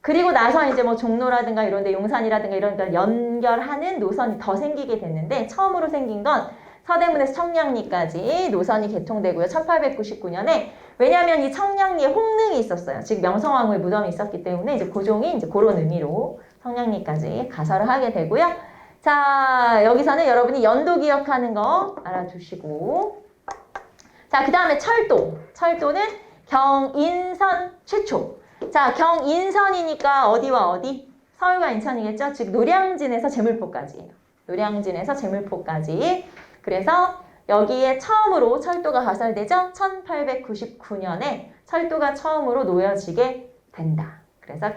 그리고 나서 이제 뭐 종로라든가 이런 데 용산이라든가 이런 데 연결하는 노선이 더 생기게 됐는데 처음으로 생긴 건 서대문에서 청량리까지 노선이 개통되고요. 1899년에 왜냐하면 이 청량리에 홍릉이 있었어요. 즉 명성황후의 무덤이 있었기 때문에 이제 고종이 이제 그런 의미로 청량리까지 가설을 하게 되고요. 자, 여기서는 여러분이 연도 기억하는 거 알아두시고. 자, 그 다음에 철도. 철도는 경인선 최초. 자, 경인선이니까 어디와 어디? 서울과 인천이겠죠? 즉 노량진에서 제물포까지예요. 노량진에서 제물포까지. 그래서 여기에 처음으로 철도가 가설되죠? 1899년에 철도가 처음으로 놓여지게 된다. 그래서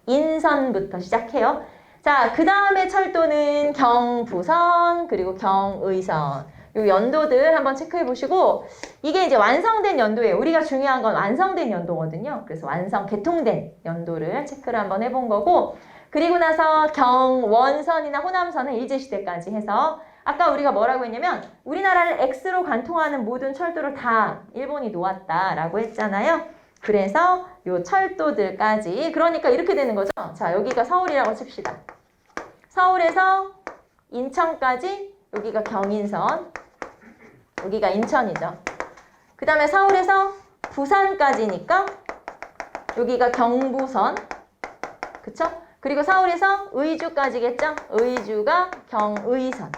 경인선부터 시작해요. 자, 그 다음에 철도는 경부선 그리고 경의선. 요 연도들 한번 체크해 보시고 이게 이제 완성된 연도예요. 우리가 중요한 건 완성된 연도거든요. 그래서 개통된 연도를 체크를 한번 해본 거고 그리고 나서 경원선이나 호남선은 일제시대까지 해서 아까 우리가 뭐라고 했냐면 우리나라를 X로 관통하는 모든 철도를 다 일본이 놓았다라고 했잖아요. 그래서 요 철도들까지 그러니까 이렇게 되는 거죠. 자, 여기가 서울이라고 칩시다. 서울에서 인천까지 여기가 경인선, 여기가 인천이죠. 그 다음에 서울에서 부산까지니까 여기가 경부선, 그쵸? 그리고 서울에서 의주까지겠죠? 의주가 경의선.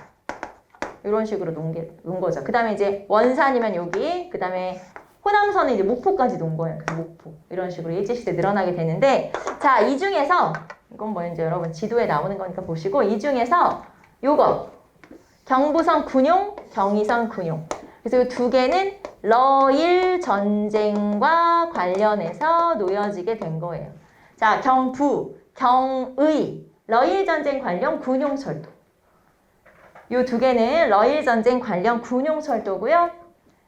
이런 식으로 놓은 거죠. 그 다음에 이제 원산이면 여기, 그 다음에 호남선은 이제 목포까지 놓은 거예요. 그래서 목포. 이런 식으로 일제시대 늘어나게 되는데, 자, 이 중에서, 이건 뭐 이제 여러분 지도에 나오는 거니까 보시고, 이 중에서 요거, 경부선 군용, 경의선 군용. 그래서 이 두 개는 러일 전쟁과 관련해서 놓여지게 된 거예요. 자, 경부, 경의, 러일 전쟁 관련 군용 철도. 이 두 개는 러일 전쟁 관련 군용 철도고요.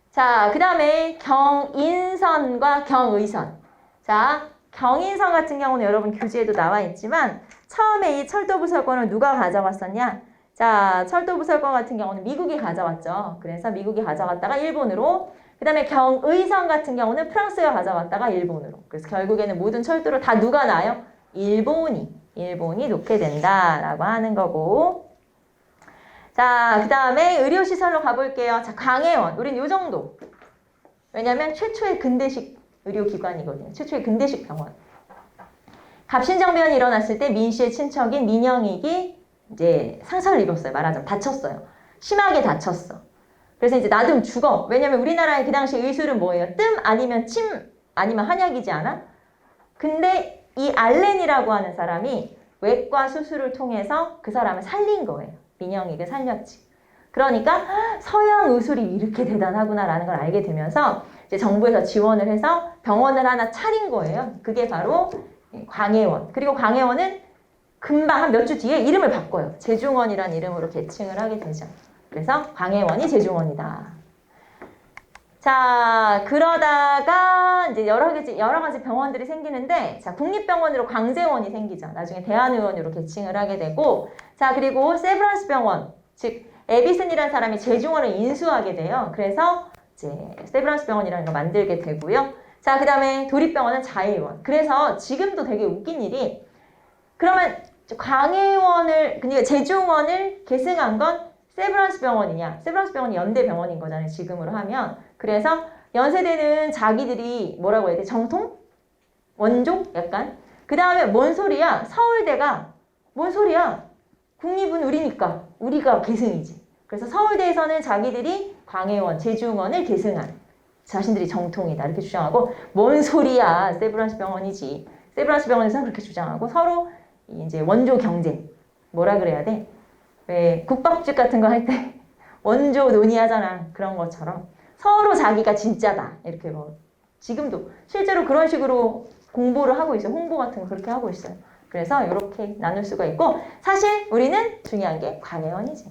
자, 그 다음에 경인선과 경의선. 자, 경인선 같은 경우는 여러분 교재에도 나와 있지만 처음에 이 철도 부설권을 누가 가져갔었냐? 자, 철도 부설권 같은 경우는 미국이 가져왔죠. 그래서 미국이 가져갔다가 일본으로. 그 다음에 경의선 같은 경우는 프랑스가 가져갔다가 일본으로. 그래서 결국에는 모든 철도를 다 누가 놔요? 일본이 놓게 된다라고 하는 거고. 자, 그 다음에 의료시설로 가볼게요. 자, 광해원. 우린 요 정도. 왜냐면 최초의 근대식 의료기관이거든요. 최초의 근대식 병원. 갑신정변이 일어났을 때 민씨의 친척인 민영익이 이제 상처를 입었어요. 말하자면 다쳤어요. 심하게 다쳤어. 그래서 이제 나도 죽어. 왜냐면 우리나라의 그 당시 의술은 뭐예요? 뜸 아니면 침 아니면 한약이지 않아? 근데 이 알렌이라고 하는 사람이 외과 수술을 통해서 그 사람을 살린 거예요. 민영익을 살렸지. 그러니까 서양 의술이 이렇게 대단하구나라는 걸 알게 되면서 이제 정부에서 지원을 해서 병원을 하나 차린 거예요. 그게 바로 광해원. 그리고 광해원은 금방 한 몇 주 뒤에 이름을 바꿔요. 제중원이라는 이름으로 개칭을 하게 되죠. 그래서 광해원이 제중원이다. 자, 그러다가 이제 여러 가지 병원들이 생기는데, 자, 국립병원으로 광재원이 생기죠. 나중에 대한의원으로 개칭을 하게 되고, 자, 그리고 세브란스 병원, 즉 에비슨이라는 사람이 제중원을 인수하게 돼요. 그래서 이제 세브란스 병원이라는 걸 만들게 되고요. 자, 그 다음에 도립병원은 자의원. 그래서 지금도 되게 웃긴 일이, 그러면 그러니까 제중원을 계승한 건 세브란스 병원이냐? 세브란스 병원이 연대 병원인 거잖아요. 지금으로 하면. 그래서 연세대는 자기들이 뭐라고 해야 돼? 정통? 원조? 약간. 그 다음에 뭔 소리야? 서울대가 뭔 소리야? 국립은 우리니까. 우리가 계승이지. 그래서 서울대에서는 자기들이 광해원, 제중원을 계승한 자신들이 정통이다. 이렇게 주장하고 뭔 소리야? 세브란스 병원이지. 세브란스 병원에서는 그렇게 주장하고 서로 이제 원조 경쟁. 뭐라 그래야 돼? 왜 국밥집 같은 거 할 때 원조 논의하잖아. 그런 것처럼 서로 자기가 진짜다. 이렇게 뭐 지금도 실제로 그런 식으로 공부를 하고 있어요. 홍보 같은 거 그렇게 하고 있어요. 그래서 이렇게 나눌 수가 있고 사실 우리는 중요한 게 광해원이지.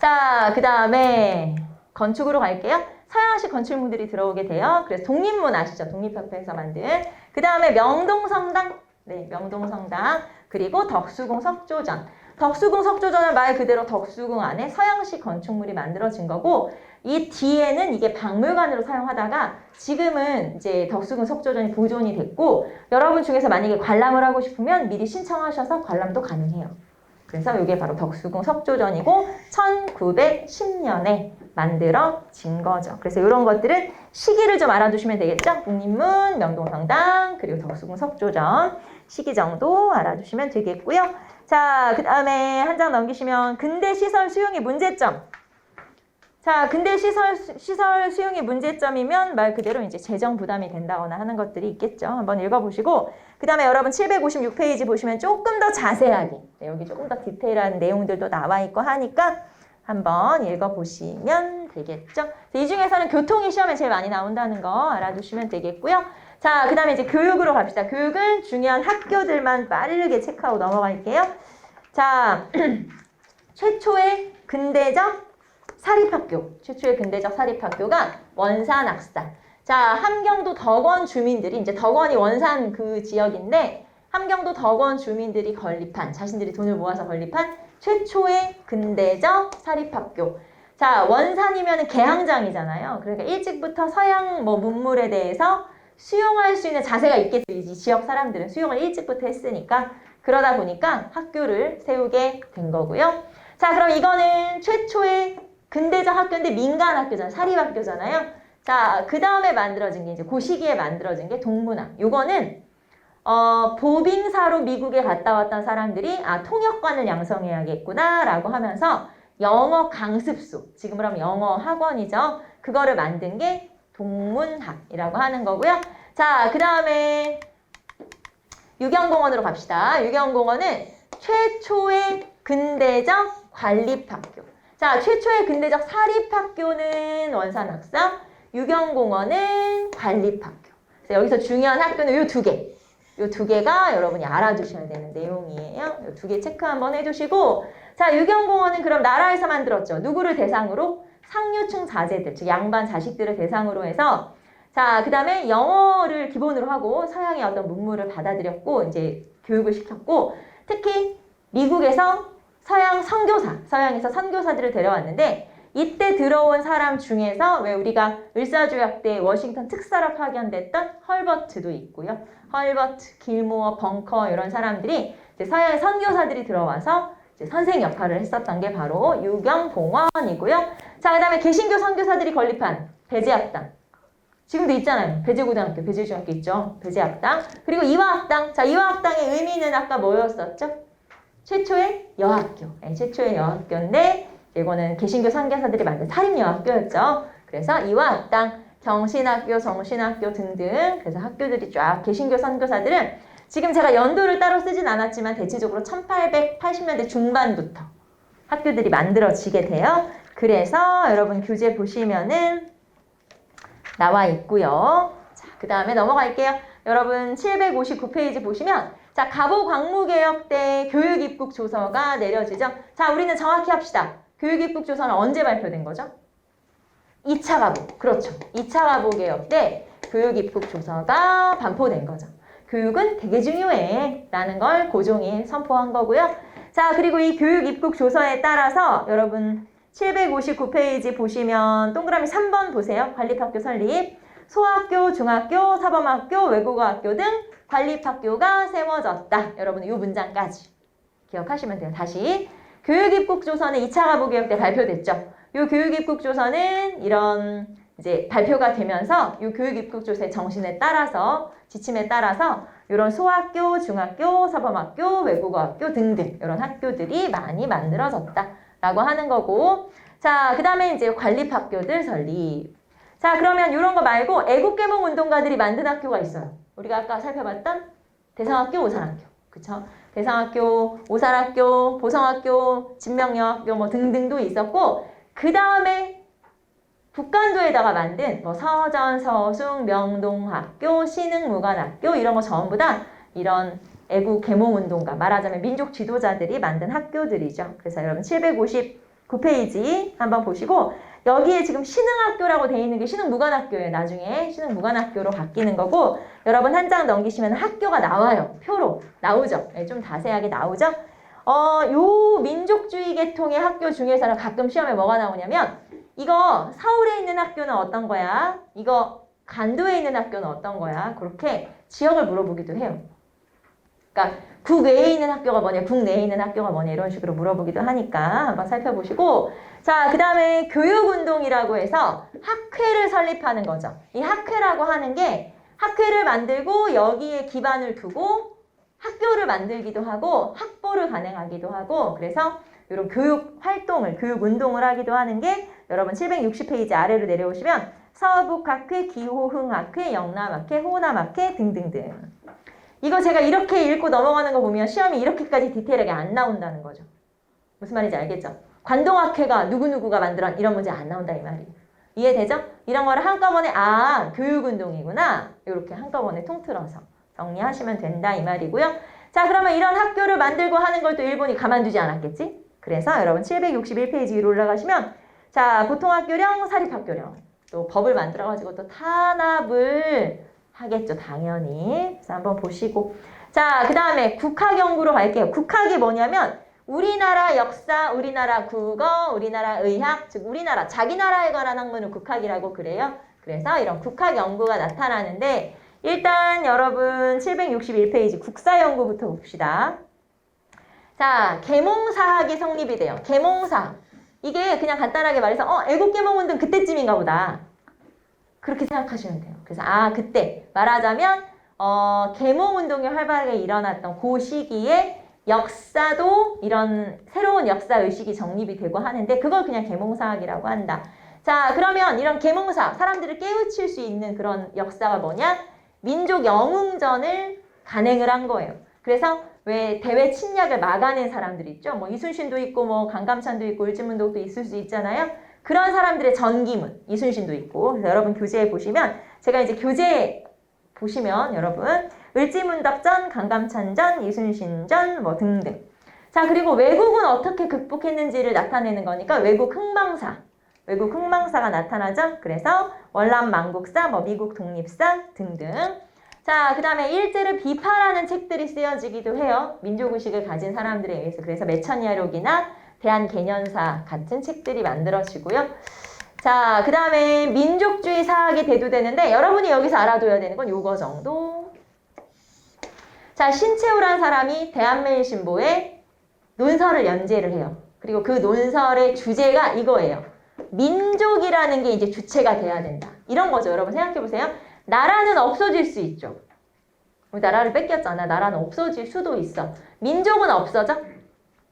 자, 그 다음에 건축으로 갈게요. 서양식 건축물들이 들어오게 돼요. 그래서 독립문 아시죠? 독립협회에서 만든. 그 다음에 명동성당. 네, 명동성당. 그리고 덕수궁 석조전. 덕수궁 석조전은 말 그대로 덕수궁 안에 서양식 건축물이 만들어진 거고 이 뒤에는 이게 박물관으로 사용하다가 지금은 이제 덕수궁 석조전이 보존이 됐고 여러분 중에서 만약에 관람을 하고 싶으면 미리 신청하셔서 관람도 가능해요. 그래서 이게 바로 덕수궁 석조전이고 1910년에 만들어진 거죠. 그래서 이런 것들은 시기를 좀 알아두시면 되겠죠. 국립문, 명동성당, 그리고 덕수궁 석조점 시기 정도 알아두시면 되겠고요. 자, 그 다음에 한 장 넘기시면 근대 시설 수용의 문제점. 자, 근대 시설 수용의 문제점이면 말 그대로 이제 재정 부담이 된다거나 하는 것들이 있겠죠. 한번 읽어보시고 그 다음에 여러분 756페이지 보시면 조금 더 자세하게 여기 조금 더 디테일한 내용들도 나와 있고 하니까 한번 읽어보시면 되겠죠. 이 중에서는 교통이 시험에 제일 많이 나온다는 거 알아두시면 되겠고요. 자, 그 다음에 이제 교육으로 갑시다. 교육은 중요한 학교들만 빠르게 체크하고 넘어갈게요. 자, 최초의 근대적 사립학교, 최초의 근대적 사립학교가 원산학사. 자, 함경도 덕원 주민들이, 이제 덕원이 원산 그 지역인데, 함경도 덕원 주민들이 건립한, 자신들이 돈을 모아서 건립한 최초의 근대적 사립학교. 자, 원산이면은 개항장이잖아요. 그러니까 일찍부터 서양 뭐 문물에 대해서 수용할 수 있는 자세가 있겠죠. 이 지역 사람들은 수용을 일찍부터 했으니까. 그러다 보니까 학교를 세우게 된 거고요. 자, 그럼 이거는 최초의 근대적 학교인데 민간 학교잖아요. 사립학교잖아요. 자, 그 다음에 만들어진 게 이제 그 시기에 만들어진 게 동문학. 요거는 보빙사로 미국에 갔다 왔던 사람들이 통역관을 양성해야겠구나 라고 하면서 영어 강습소, 지금으로 하면 영어 학원이죠. 그거를 만든 게 동문학이라고 하는 거고요. 자, 그 다음에 유경공원으로 갑시다. 유경공원은 최초의 근대적 관립학교. 자, 최초의 근대적 사립학교는 원산학사, 유경공원은 관립학교. 그래서 여기서 중요한 학교는 요 두 개. 요 두 개가 여러분이 알아두셔야 되는 내용이에요. 요 두 개 체크 한번 해주시고, 자, 유경공원은 그럼 나라에서 만들었죠. 누구를 대상으로? 상류층 자제들, 즉 양반 자식들을 대상으로 해서, 자, 그 다음에 영어를 기본으로 하고 서양의 어떤 문물을 받아들였고 이제 교육을 시켰고, 특히 미국에서 서양에서 선교사들을 데려왔는데 이때 들어온 사람 중에서 왜 우리가 을사조약 때 워싱턴 특사로 파견됐던 헐버트도 있고요. 헐버트, 길모어, 벙커 이런 사람들이 이제 서양의 선교사들이 들어와서 이제 선생 역할을 했었던 게 바로 유경공원이고요. 자, 그 다음에 개신교 선교사들이 건립한 배제학당. 지금도 있잖아요. 배제고등학교, 배제중학교 있죠. 배제학당. 그리고 이화학당. 자, 이화학당의 의미는 아까 뭐였었죠? 최초의 여학교. 네, 최초의 여학교인데 이거는 개신교 선교사들이 만든 사립여학교였죠. 그래서 이화학당, 경신학교, 정신학교 등등 그래서 학교들이 쫙 개신교 선교사들은 지금 제가 연도를 따로 쓰진 않았지만 대체적으로 1880년대 중반부터 학교들이 만들어지게 돼요. 그래서 여러분 교재 보시면은 나와 있고요. 자, 그 다음에 넘어갈게요. 여러분 759페이지 보시면 자, 갑오광무개혁 때 교육입국조서가 내려지죠. 자, 우리는 정확히 합시다. 교육입국조서는 언제 발표된 거죠? 2차 갑오. 그렇죠. 2차 갑오개혁 때 교육입국조서가 반포된 거죠. 교육은 되게 중요해 라는 걸 고종이 선포한 거고요. 자, 그리고 이 교육입국조서에 따라서 여러분 759페이지 보시면 동그라미 3번 보세요. 관립학교 설립. 소학교, 중학교, 사범학교, 외국어학교 등 관립학교가 세워졌다. 여러분 이 문장까지 기억하시면 돼요. 다시 교육입국조서는 2차 갑오개혁 때 발표됐죠. 이 교육입국조서는 이런 이제 발표가 되면서 이 교육입국조서의 정신에 따라서 지침에 따라서 이런 소학교, 중학교, 사범학교, 외국어학교 등등 이런 학교들이 많이 만들어졌다라고 하는 거고, 자, 그 다음에 이제 관립학교들 설립. 자, 그러면 이런 거 말고 애국개몽 운동가들이 만든 학교가 있어요. 우리가 아까 살펴봤던 대성학교, 오산학교, 그쵸? 대성학교, 오산학교, 보성학교, 진명여학교 뭐 등등도 있었고, 그 다음에 북간도에다가 만든 뭐 서전, 서숭, 명동학교, 신흥무관학교 이런 거 전부 다 이런 애국개몽운동가, 말하자면 민족 지도자들이 만든 학교들이죠. 그래서 여러분 759페이지 한번 보시고 여기에 지금 신흥학교라고 되어 있는 게 신흥무관학교예요. 나중에 신흥무관학교로 바뀌는 거고 여러분 한 장 넘기시면 학교가 나와요. 표로 나오죠. 네, 좀 자세하게 나오죠. 요 민족주의 계통의 학교 중에서는 가끔 시험에 뭐가 나오냐면 이거 서울에 있는 학교는 어떤 거야? 이거 간도에 있는 학교는 어떤 거야? 그렇게 지역을 물어보기도 해요. 그러니까 국외에 있는 학교가 뭐냐, 국내에 있는 학교가 뭐냐 이런 식으로 물어보기도 하니까 한번 살펴보시고 자, 그 다음에 교육운동이라고 해서 학회를 설립하는 거죠. 이 학회라고 하는 게 학회를 만들고 여기에 기반을 두고 학교를 만들기도 하고 학보를 간행하기도 하고 그래서 이런 교육 활동을, 교육 운동을 하기도 하는 게 여러분 760페이지 아래로 내려오시면 서북학회, 기호흥학회, 영남학회, 호남학회 등등등. 이거 제가 이렇게 읽고 넘어가는 거 보면 시험이 이렇게까지 디테일하게 안 나온다는 거죠. 무슨 말인지 알겠죠? 관동학회가 누구누구가 만들었 이런 문제 안 나온다 이 말이에요. 이해되죠? 이런 거를 한꺼번에 교육운동이구나 이렇게 한꺼번에 통틀어서 정리하시면 된다 이 말이고요. 자, 그러면 이런 학교를 만들고 하는 걸 또 일본이 가만두지 않았겠지? 그래서 여러분 761페이지 위로 올라가시면 자, 보통학교령, 사립학교령 또 법을 만들어가지고 또 탄압을 하겠죠, 당연히. 그래서 한번 보시고 자, 그 다음에 국학연구로 갈게요. 국학이 뭐냐면 우리나라 역사, 우리나라 국어, 우리나라 의학, 즉 우리나라, 자기 나라에 관한 학문을 국학이라고 그래요. 그래서 이런 국학 연구가 나타나는데 일단 여러분 761페이지 국사연구부터 봅시다. 자, 계몽사학이 성립이 돼요. 계몽사학. 이게 그냥 간단하게 말해서 애국계몽운동 그때쯤인가 보다. 그렇게 생각하시면 돼요. 그래서 그때 말하자면 계몽운동이 활발하게 일어났던 그 시기에 역사도 이런 새로운 역사의식이 정립이 되고 하는데 그걸 그냥 계몽사학이라고 한다. 자, 그러면 이런 계몽사학, 사람들을 깨우칠 수 있는 그런 역사가 뭐냐? 민족 영웅전을 간행을 한 거예요. 그래서 왜 대외 침략을 막아낸 사람들 있죠? 뭐 이순신도 있고 뭐 강감찬도 있고 을지문덕도 있을 수 있잖아요. 그런 사람들의 전기문, 이순신도 있고. 그래서 여러분 교재에 보시면 제가 이제 교재에 보시면 여러분 을지문덕전, 강감찬전, 이순신전 뭐 등등. 자, 그리고 외국은 어떻게 극복했는지를 나타내는 거니까 외국 흥망사가 나타나죠. 그래서 월남망국사, 뭐 미국 독립사 등등. 자, 그 다음에 일제를 비판하는 책들이 쓰여지기도 해요. 민족의식을 가진 사람들에 의해서. 그래서 매천야록이나 대한개년사 같은 책들이 만들어지고요. 자, 그 다음에 민족주의 사학이 대두되는데 여러분이 여기서 알아둬야 되는 건 요거 정도. 자, 신채호란 사람이 대한매일신보에 논설을 연재를 해요. 그리고 그 논설의 주제가 이거예요. 민족이라는 게 이제 주체가 돼야 된다. 이런 거죠. 여러분 생각해보세요. 나라는 없어질 수 있죠. 우리 나라를 뺏겼잖아. 나라는 없어질 수도 있어. 민족은 없어져?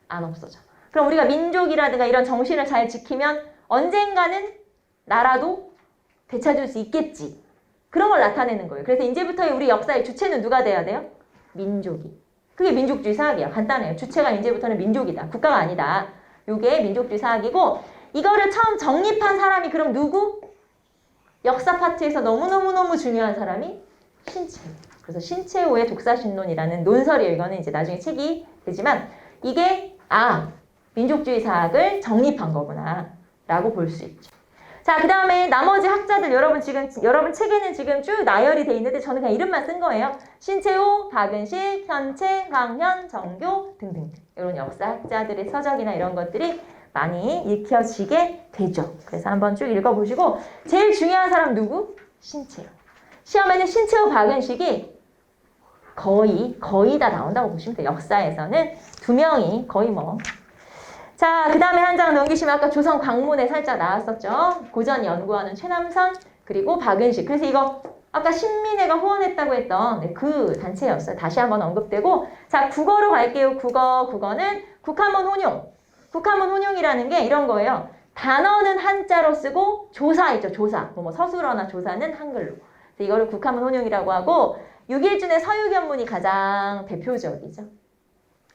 안 없어져. 그럼 우리가 민족이라든가 이런 정신을 잘 지키면 언젠가는 나라도 되찾을 수 있겠지. 그런 걸 나타내는 거예요. 그래서 이제부터 우리 역사의 주체는 누가 돼야 돼요? 민족이. 그게 민족주의 사학이야. 간단해요. 주체가 이제부터는 민족이다. 국가가 아니다. 이게 민족주의 사학이고 이거를 처음 정립한 사람이 그럼 누구? 역사 파트에서 너무너무 중요한 사람이 신채호. 그래서 신채호의 독사신론이라는 논설이에요. 이거는 이제 나중에 책이 되지만 이게 민족주의 사학을 정립한 거구나 라고 볼 수 있죠. 자, 그 다음에 나머지 학자들 여러분 책에는 지금 쭉 나열이 돼 있는데 저는 그냥 이름만 쓴 거예요. 신채호, 박은식, 현채, 황현, 정교 등등 이런 역사학자들의 서적이나 이런 것들이 많이 읽혀지게 되죠. 그래서 한번 쭉 읽어보시고 제일 중요한 사람 누구? 신채호. 시험에는 신채호, 박은식이 거의 다 나온다고 보시면 돼요. 역사에서는 두 명이 거의 뭐. 자, 그 다음에 한 장 넘기시면 아까 조선 광문에 살짝 나왔었죠. 고전 연구하는 최남선 그리고 박은식. 그래서 이거 아까 신민회가 후원했다고 했던 그 단체였어요. 다시 한번 언급되고 자, 국어로 갈게요. 국어는 국한문 혼용. 국한문 혼용이라는 게 이런 거예요. 단어는 한자로 쓰고 조사 있죠. 조사. 뭐 서술어나 조사는 한글로. 이거를 국한문 혼용이라고 하고 6.1준의 서유견문이 가장 대표적이죠.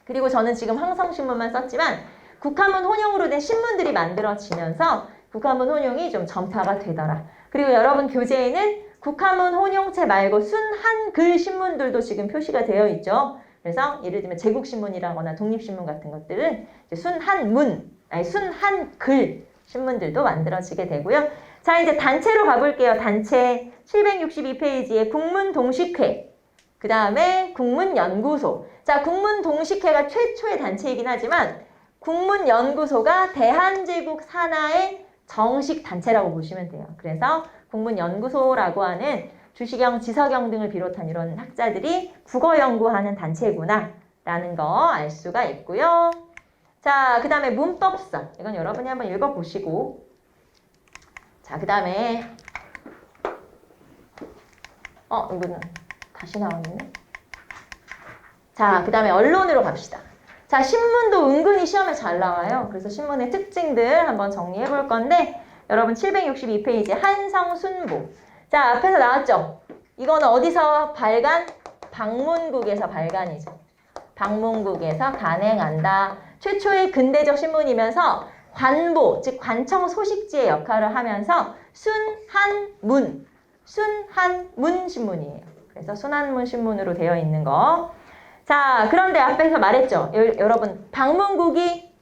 그리고 저는 지금 황성신문만 썼지만 국한문 혼용으로 된 신문들이 만들어지면서 국한문 혼용이 좀 전파가 되더라. 그리고 여러분 교재에는 국한문 혼용체 말고 순한글 신문들도 지금 표시가 되어 있죠. 그래서 예를 들면 제국신문이라거나 독립신문 같은 것들은 순한글 신문들도 만들어지게 되고요. 자, 이제 단체로 가볼게요. 단체 762페이지에 국문동식회, 그 다음에 국문연구소. 자, 국문동식회가 최초의 단체이긴 하지만 국문연구소가 대한제국 산하의 정식 단체라고 보시면 돼요. 그래서 국문연구소라고 하는 주시경, 지석영 등을 비롯한 이런 학자들이 국어 연구하는 단체구나 라는 거 알 수가 있고요. 자, 그 다음에 문법상. 이건 여러분이 한번 읽어보시고. 자, 그 다음에 이거는 다시 나왔네. 자, 그 다음에 언론으로 갑시다. 자, 신문도 은근히 시험에 잘 나와요. 그래서 신문의 특징들 한번 정리해 볼 건데 여러분 762페이지 한성순보. 자, 앞에서 나왔죠? 이거는 어디서 발간? 방문국에서 발간이죠. 방문국에서 간행한다. 최초의 근대적 신문이면서 관보, 즉 관청 소식지의 역할을 하면서 순한문 신문이에요. 그래서 순한문 신문으로 되어 있는 거. 자, 그런데 앞에서 말했죠. 여러분, 방문국이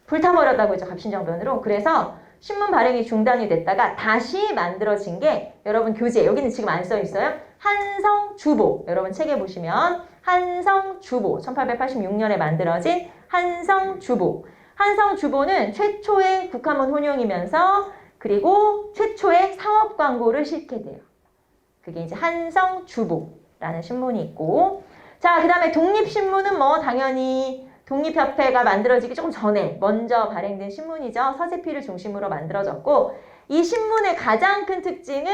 불타버렸다고 했죠. 갑신정변으로. 그래서 신문 발행이 중단이 됐다가 다시 만들어진 게 여러분 교재, 여기는 지금 안 써 있어요. 한성주보. 여러분 책에 보시면 한성주보. 1886년에 만들어진 한성주보. 한성주보는 최초의 국한문 혼용이면서 그리고 최초의 상업 광고를 실게 돼요. 그게 이제 한성주보라는 신문이 있고, 자, 그 다음에 독립신문은 뭐 당연히 독립협회가 만들어지기 조금 전에 먼저 발행된 신문이죠. 서재필을 중심으로 만들어졌고, 이 신문의 가장 큰 특징은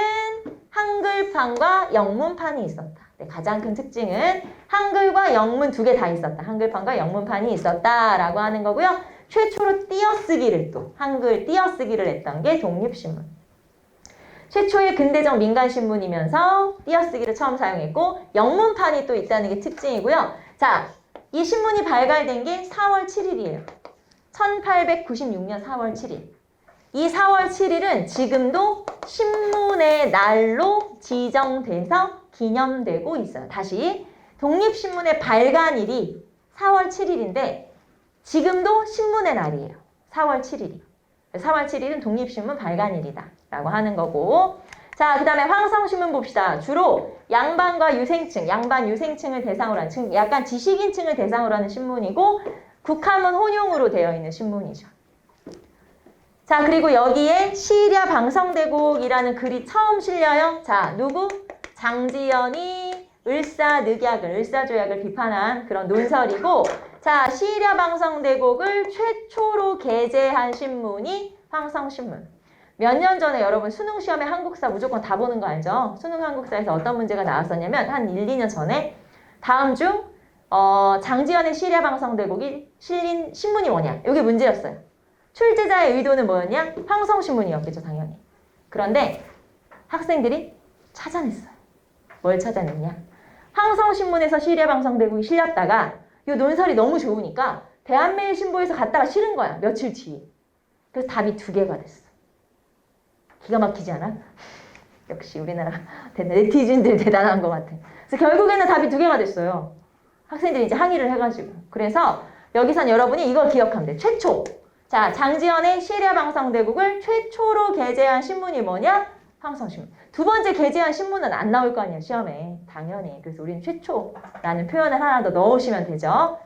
한글판과 영문판이 있었다. 네, 가장 큰 특징은 한글과 영문 두 개 다 있었다. 한글판과 영문판이 있었다라고 하는 거고요. 최초로 띄어쓰기를 또 한글 띄어쓰기를 했던 게 독립신문. 최초의 근대적 민간신문이면서 띄어쓰기를 처음 사용했고 영문판이 또 있다는 게 특징이고요. 자, 이 신문이 발간된 게 4월 7일이에요. 1896년 4월 7일. 이 4월 7일은 지금도 신문의 날로 지정돼서 기념되고 있어요. 다시 독립신문의 발간일이 4월 7일인데 지금도 신문의 날이에요. 4월 7일이. 4월 7일은 독립신문 발간일이다 라고 하는 거고, 자, 그 다음에 황성신문 봅시다. 주로 양반과 유생층, 양반 유생층을 대상으로 하는, 약간 지식인층을 대상으로 하는 신문이고 국한문 혼용으로 되어 있는 신문이죠. 자, 그리고 여기에 시리아 방성대국이라는 글이 처음 실려요. 자, 누구? 장지연이 을사조약을 비판한 그런 논설이고, 자, 시리아 방성대국을 최초로 게재한 신문이 황성신문. 몇 년 전에 여러분 수능 시험에 한국사 무조건 다 보는 거 알죠? 수능 한국사에서 어떤 문제가 나왔었냐면 한 1, 2년 전에 다음 중 장지연의 시리아 방성대국이 실린 신문이 뭐냐? 이게 문제였어요. 출제자의 의도는 뭐였냐? 황성신문이었겠죠, 당연히. 그런데 학생들이 찾아냈어요. 뭘 찾아냈냐? 황성신문에서 시리아 방성대국이 실렸다가 이 논설이 너무 좋으니까 대한매일신보에서 갔다가 실은 거야. 며칠 뒤에. 그래서 답이 2개가 됐어. 기가 막히지 않아? 역시 우리나라 네티즌들 대단한 것 같아. 그래서 결국에는 답이 2개가 됐어요. 학생들이 이제 항의를 해가지고. 그래서 여기선 여러분이 이걸 기억하면 돼. 최초. 자, 장지연의 시리아 방성대국을 최초로 게재한 신문이 뭐냐? 황성신문. 2번째 게재한 신문은 안 나올 거 아니야, 시험에. 당연히. 그래서 우리는 최초라는 표현을 하나 더 넣으시면 되죠.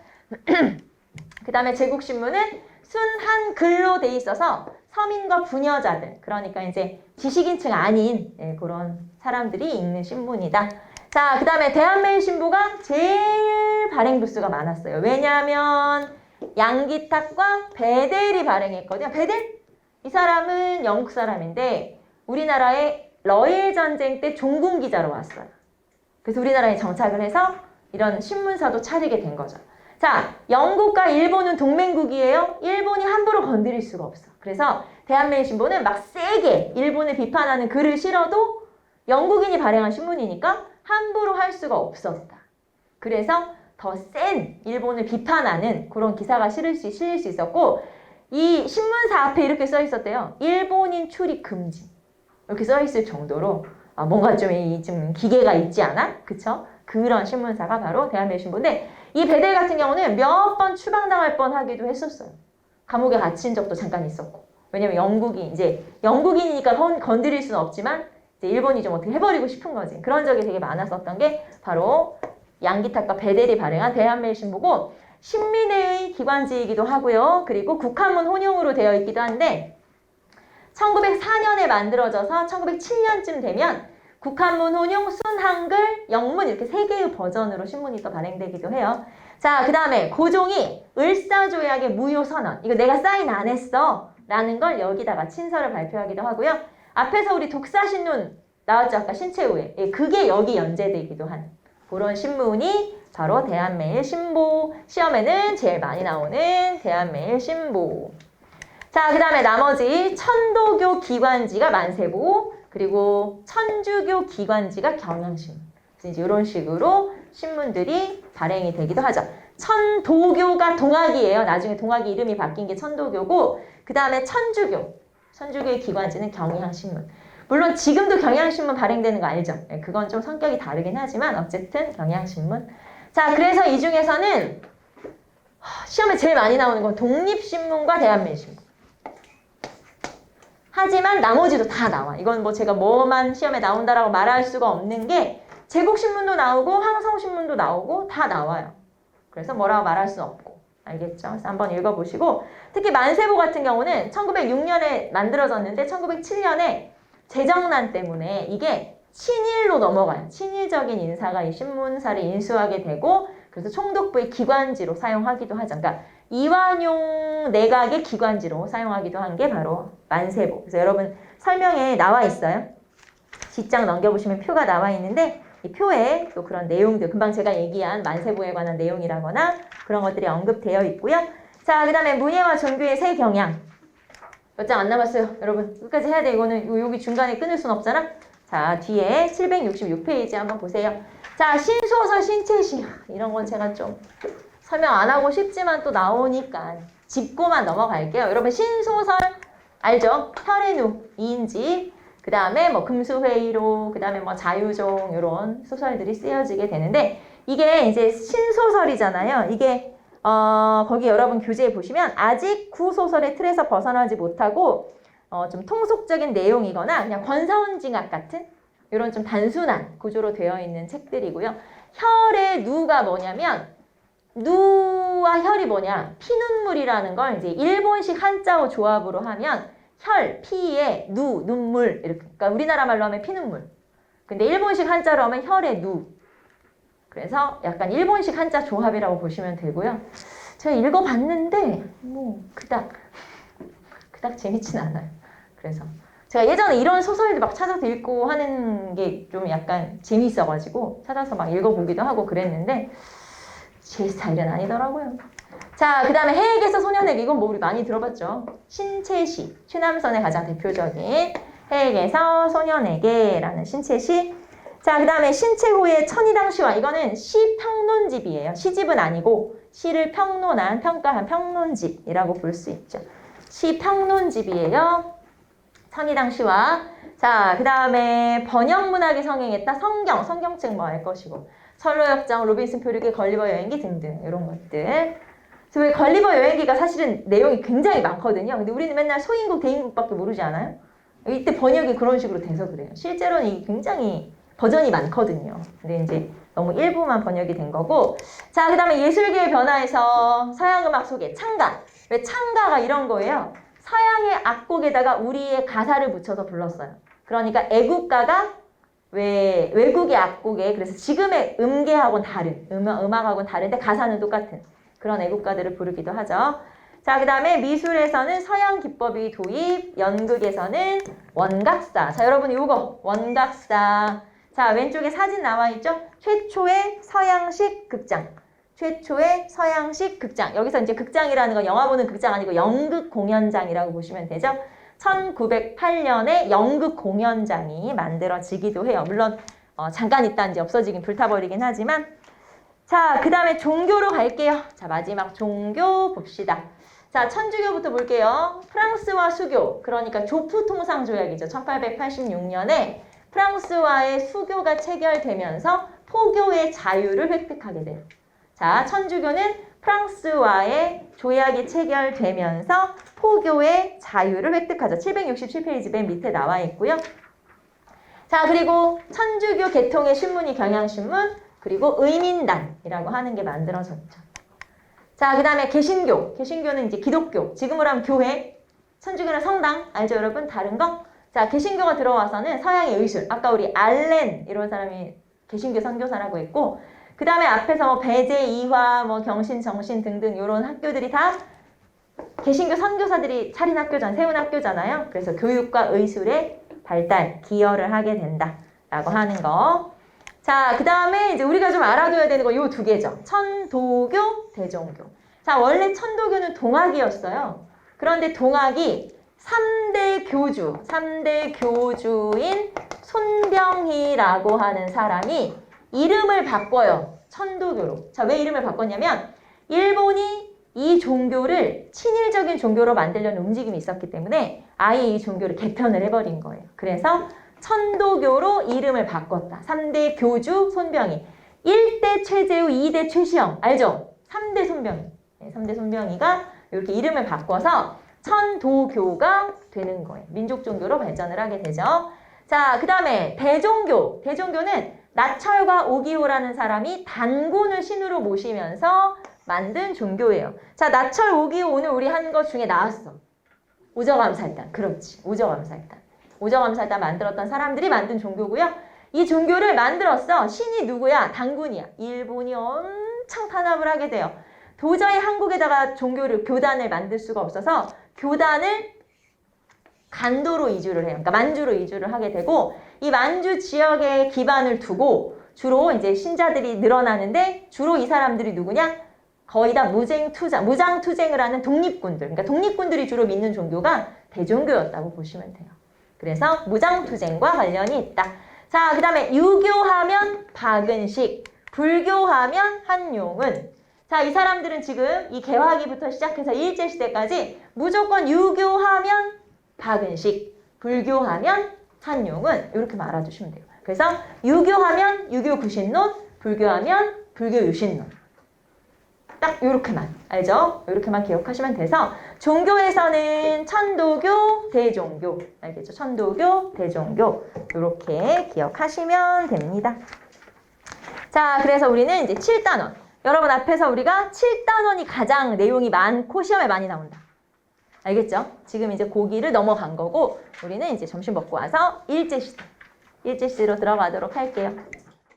그 다음에 제국신문은 순한글로 돼 있어서 서민과 부녀자들, 그러니까 이제 지식인층 아닌 그런 사람들이 읽는 신문이다. 자, 그 다음에 대한매일신보가 제일 발행 부수가 많았어요. 왜냐하면 양기탁과 베델이 발행했거든요. 베델? 이 사람은 영국 사람인데 우리나라에 러일 전쟁 때 종군 기자로 왔어요. 그래서 우리나라에 정착을 해서 이런 신문사도 차리게 된 거죠. 자, 영국과 일본은 동맹국이에요. 일본이 함부로 건드릴 수가 없어. 그래서 대한매일신보는 막 세게 일본을 비판하는 글을 실어도 영국인이 발행한 신문이니까 함부로 할 수가 없었다. 그래서 더 센 일본을 비판하는 그런 기사가 실릴 수 있었고, 이 신문사 앞에 이렇게 써 있었대요. 일본인 출입 금지. 이렇게 써 있을 정도로 뭔가 좀 기계가 있지 않아? 그쵸? 그런 신문사가 바로 대한매일신보인데, 이 베델 같은 경우는 몇 번 추방당할 뻔하기도 했었어요. 감옥에 갇힌 적도 잠깐 있었고. 왜냐면 영국인이니까 건드릴 수는 없지만 이제 일본이 좀 어떻게 해버리고 싶은 거지. 그런 적이 되게 많았었던 게 바로 양기탁과 베델이 발행한 대한매일신보고, 신민회의 기관지이기도 하고요. 그리고 국한문 혼용으로 되어 있기도 한데 1904년에 만들어져서 1907년쯤 되면 국한문, 혼용, 순한글, 영문 이렇게 3개의 버전으로 신문이 또 발행되기도 해요. 자, 그 다음에 고종이 을사조약의 무효선언. 이거 내가 사인 안 했어. 라는 걸 여기다가 친서를 발표하기도 하고요. 앞에서 우리 독사신문 나왔죠? 아까 신채후에. 예, 그게 여기 연재되기도 한 그런 신문이 바로 대한매일신보. 시험에는 제일 많이 나오는 대한매일신보. 자, 그 다음에 나머지 천도교 기관지가 만세보, 그리고 천주교 기관지가 경향신문. 이제 이런 식으로 신문들이 발행이 되기도 하죠. 천도교가 동학이에요. 나중에 동학이 이름이 바뀐 게 천도교고, 그 다음에 천주교의 기관지는 경향신문. 물론 지금도 경향신문 발행되는 거 알죠? 네, 그건 좀 성격이 다르긴 하지만 어쨌든 경향신문. 자, 그래서 이 중에서는 시험에 제일 많이 나오는 건 독립신문과 대한매일신문. 하지만 나머지도 다 나와. 이건 뭐 제가 뭐만 시험에 나온다라고 말할 수가 없는 게 제국신문도 나오고 황성신문도 나오고 다 나와요. 그래서 뭐라고 말할 수 없고. 알겠죠? 그래서 한번 읽어보시고, 특히 만세보 같은 경우는 1906년에 만들어졌는데 1907년에 재정난 때문에 이게 친일로 넘어가요. 친일적인 인사가 이 신문사를 인수하게 되고, 그래서 총독부의 기관지로 사용하기도 하죠. 그러니까 이완용 내각의 기관지로 사용하기도 한 게 바로 만세보. 그래서 여러분 설명에 나와 있어요. 뒷장 넘겨보시면 표가 나와 있는데, 이 표에 또 그런 내용들, 금방 제가 얘기한 만세보에 관한 내용이라거나 그런 것들이 언급되어 있고요. 자, 그 다음에 문예와 종교의 새 경향. 몇 장 안 남았어요. 여러분 끝까지 해야 돼. 이거는 여기 중간에 끊을 순 없잖아. 자, 뒤에 766페이지 한번 보세요. 자, 신소설, 신체시. 이런 건 제가 좀 설명 안 하고 싶지만 또 나오니까 짚고만 넘어갈게요. 여러분 신소설 알죠? 혈의누, 2인집. 그 다음에 뭐 금수회의로, 그 다음에 뭐 자유종, 이런 소설들이 쓰여지게 되는데, 이게 이제 신소설이잖아요. 이게 거기 여러분 교재에 보시면 아직 구소설의 틀에서 벗어나지 못하고 좀 통속적인 내용이거나 그냥 권사원징악 같은 이런 좀 단순한 구조로 되어 있는 책들이고요. 혈의 누가 뭐냐면, 누와 혈이 뭐냐, 피눈물이라는 걸 이제 일본식 한자어 조합으로 하면 혈, 피에 누, 눈물 이렇게. 그러니까 우리나라 말로 하면 피눈물. 근데 일본식 한자로 하면 혈의 누. 그래서 약간 일본식 한자 조합이라고 보시면 되고요. 제가 읽어봤는데 뭐 그닥 재밌진 않아요. 그래서 제가 예전에 이런 소설들 막 찾아서 읽고 하는 게 좀 약간 재미있어가지고 찾아서 막 읽어보기도 하고 그랬는데 제 스타일은 아니더라고요. 자, 그 다음에 해액에서 소년에게. 이건 뭐 우리 많이 들어봤죠. 신체시, 최남선의 가장 대표적인 해액에서 소년에게라는 신체시. 자, 그 다음에 신체호의 천이당시와. 이거는 시평론집이에요. 시집은 아니고 시를 평론한, 평가한 평론집이라고 볼 수 있죠. 시평론집이에요. 천이당시와. 자, 그 다음에 번역문학이 성행했다. 성경책 뭐 알 것이고, 선로역정, 로빈슨 표류기, 걸리버 여행기 등등 이런 것들. 그래서 왜 걸리버 여행기가 사실은 내용이 굉장히 많거든요. 근데 우리는 맨날 소인국, 대인국밖에 모르지 않아요? 이때 번역이 그런 식으로 돼서 그래요. 실제로는 이게 굉장히 버전이 많거든요. 근데 이제 너무 일부만 번역이 된 거고. 자, 그 다음에 예술계의 변화에서 서양음악 소개, 창가. 왜 창가가 이런 거예요? 서양의 악곡에다가 우리의 가사를 붙여서 불렀어요. 그러니까 애국가가 왜 외국의 악곡에, 그래서 지금의 음계하고는 다른, 음악하고는 다른데 가사는 똑같은 그런 애국가들을 부르기도 하죠. 자, 그 다음에 미술에서는 서양 기법이 도입, 연극에서는 원각사. 자, 여러분 이거 원각사. 자, 왼쪽에 사진 나와 있죠? 최초의 서양식 극장. 최초의 서양식 극장. 여기서 이제 극장이라는 건 영화 보는 극장 아니고 연극 공연장이라고 보시면 되죠. 1908년에 연극 공연장이 만들어지기도 해요. 물론 잠깐 있다 이제 없어지긴 불타버리긴 하지만. 자, 그 다음에 종교로 갈게요. 자, 마지막 종교 봅시다. 자, 천주교부터 볼게요. 프랑스와 수교, 그러니까 조프 통상 조약이죠. 1886년에 프랑스와의 수교가 체결되면서 포교의 자유를 획득하게 돼요. 자, 천주교는 프랑스와의 조약이 체결되면서 포교의 자유를 획득하죠. 767페이지 맨 밑에 나와 있고요. 자, 그리고 천주교 계통의 신문이 경향신문, 그리고 의민단이라고 하는 게 만들어졌죠. 자, 그 다음에 개신교. 개신교는 이제 기독교. 지금으로 하면 교회. 천주교는 성당. 알죠, 여러분? 다른 거? 자, 개신교가 들어와서는 서양의 의술. 아까 우리 알렌 이런 사람이 개신교 선교사라고 했고, 그 다음에 앞에서 뭐 배제, 이화, 뭐 경신, 정신 등등 이런 학교들이 다 개신교 선교사들이 차린 학교잖아요. 세운 학교잖아요. 그래서 교육과 의술의 발달, 기여를 하게 된다라고 하는 거. 자, 그 다음에 이제 우리가 좀 알아둬야 되는 거 요 두 개죠. 천도교, 대종교. 자, 원래 천도교는 동학이었어요. 그런데 동학이 3대 교주인 손병희라고 하는 사람이 이름을 바꿔요. 천도교로. 자, 왜 이름을 바꿨냐면 일본이 이 종교를 친일적인 종교로 만들려는 움직임이 있었기 때문에 아예 이 종교를 개편을 해버린 거예요. 그래서 천도교로 이름을 바꿨다. 3대 교주 손병희. 1대 최재우, 2대 최시영. 알죠? 3대 손병희. 네, 3대 손병희가 이렇게 이름을 바꿔서 천도교가 되는 거예요. 민족 종교로 발전을 하게 되죠. 자, 그 다음에 대종교. 대종교는 나철과 오기호라는 사람이 단군을 신으로 모시면서 만든 종교예요. 자, 나철, 오기호 오늘 우리 한 것 중에 나왔어. 오저감살단. 그렇지. 오저감살단. 오저감살단 만들었던 사람들이 만든 종교고요. 이 종교를 만들었어. 신이 누구야? 단군이야. 일본이 엄청 탄압을 하게 돼요. 도저히 한국에다가 종교를, 교단을 만들 수가 없어서 교단을 간도로 이주를 해요. 그러니까 만주로 이주를 하게 되고 이 만주 지역에 기반을 두고 주로 이제 신자들이 늘어나는데 주로 이 사람들이 누구냐? 거의 다 무장투쟁을 하는 독립군들. 그러니까 독립군들이 주로 믿는 종교가 대종교였다고 보시면 돼요. 그래서 무장투쟁과 관련이 있다. 자, 그 다음에 유교하면 박은식, 불교하면 한용운. 자, 이 사람들은 지금 이 개화기부터 시작해서 일제시대까지 무조건 유교하면 박은식, 불교하면 한용운 이렇게 말아주시면 돼요. 그래서 유교하면 유교 구신론, 불교하면 불교 유신론. 딱 요렇게만 알죠? 요렇게만 기억하시면 돼서 종교에서는 천도교, 대종교 알겠죠? 천도교, 대종교 요렇게 기억하시면 됩니다. 자, 그래서 우리는 이제 7단원 여러분 앞에서 우리가 7단원이 가장 내용이 많고 시험에 많이 나온다. 알겠죠? 지금 이제 고기를 넘어간 거고 우리는 이제 점심 먹고 와서 일제시대로 들어가도록 할게요.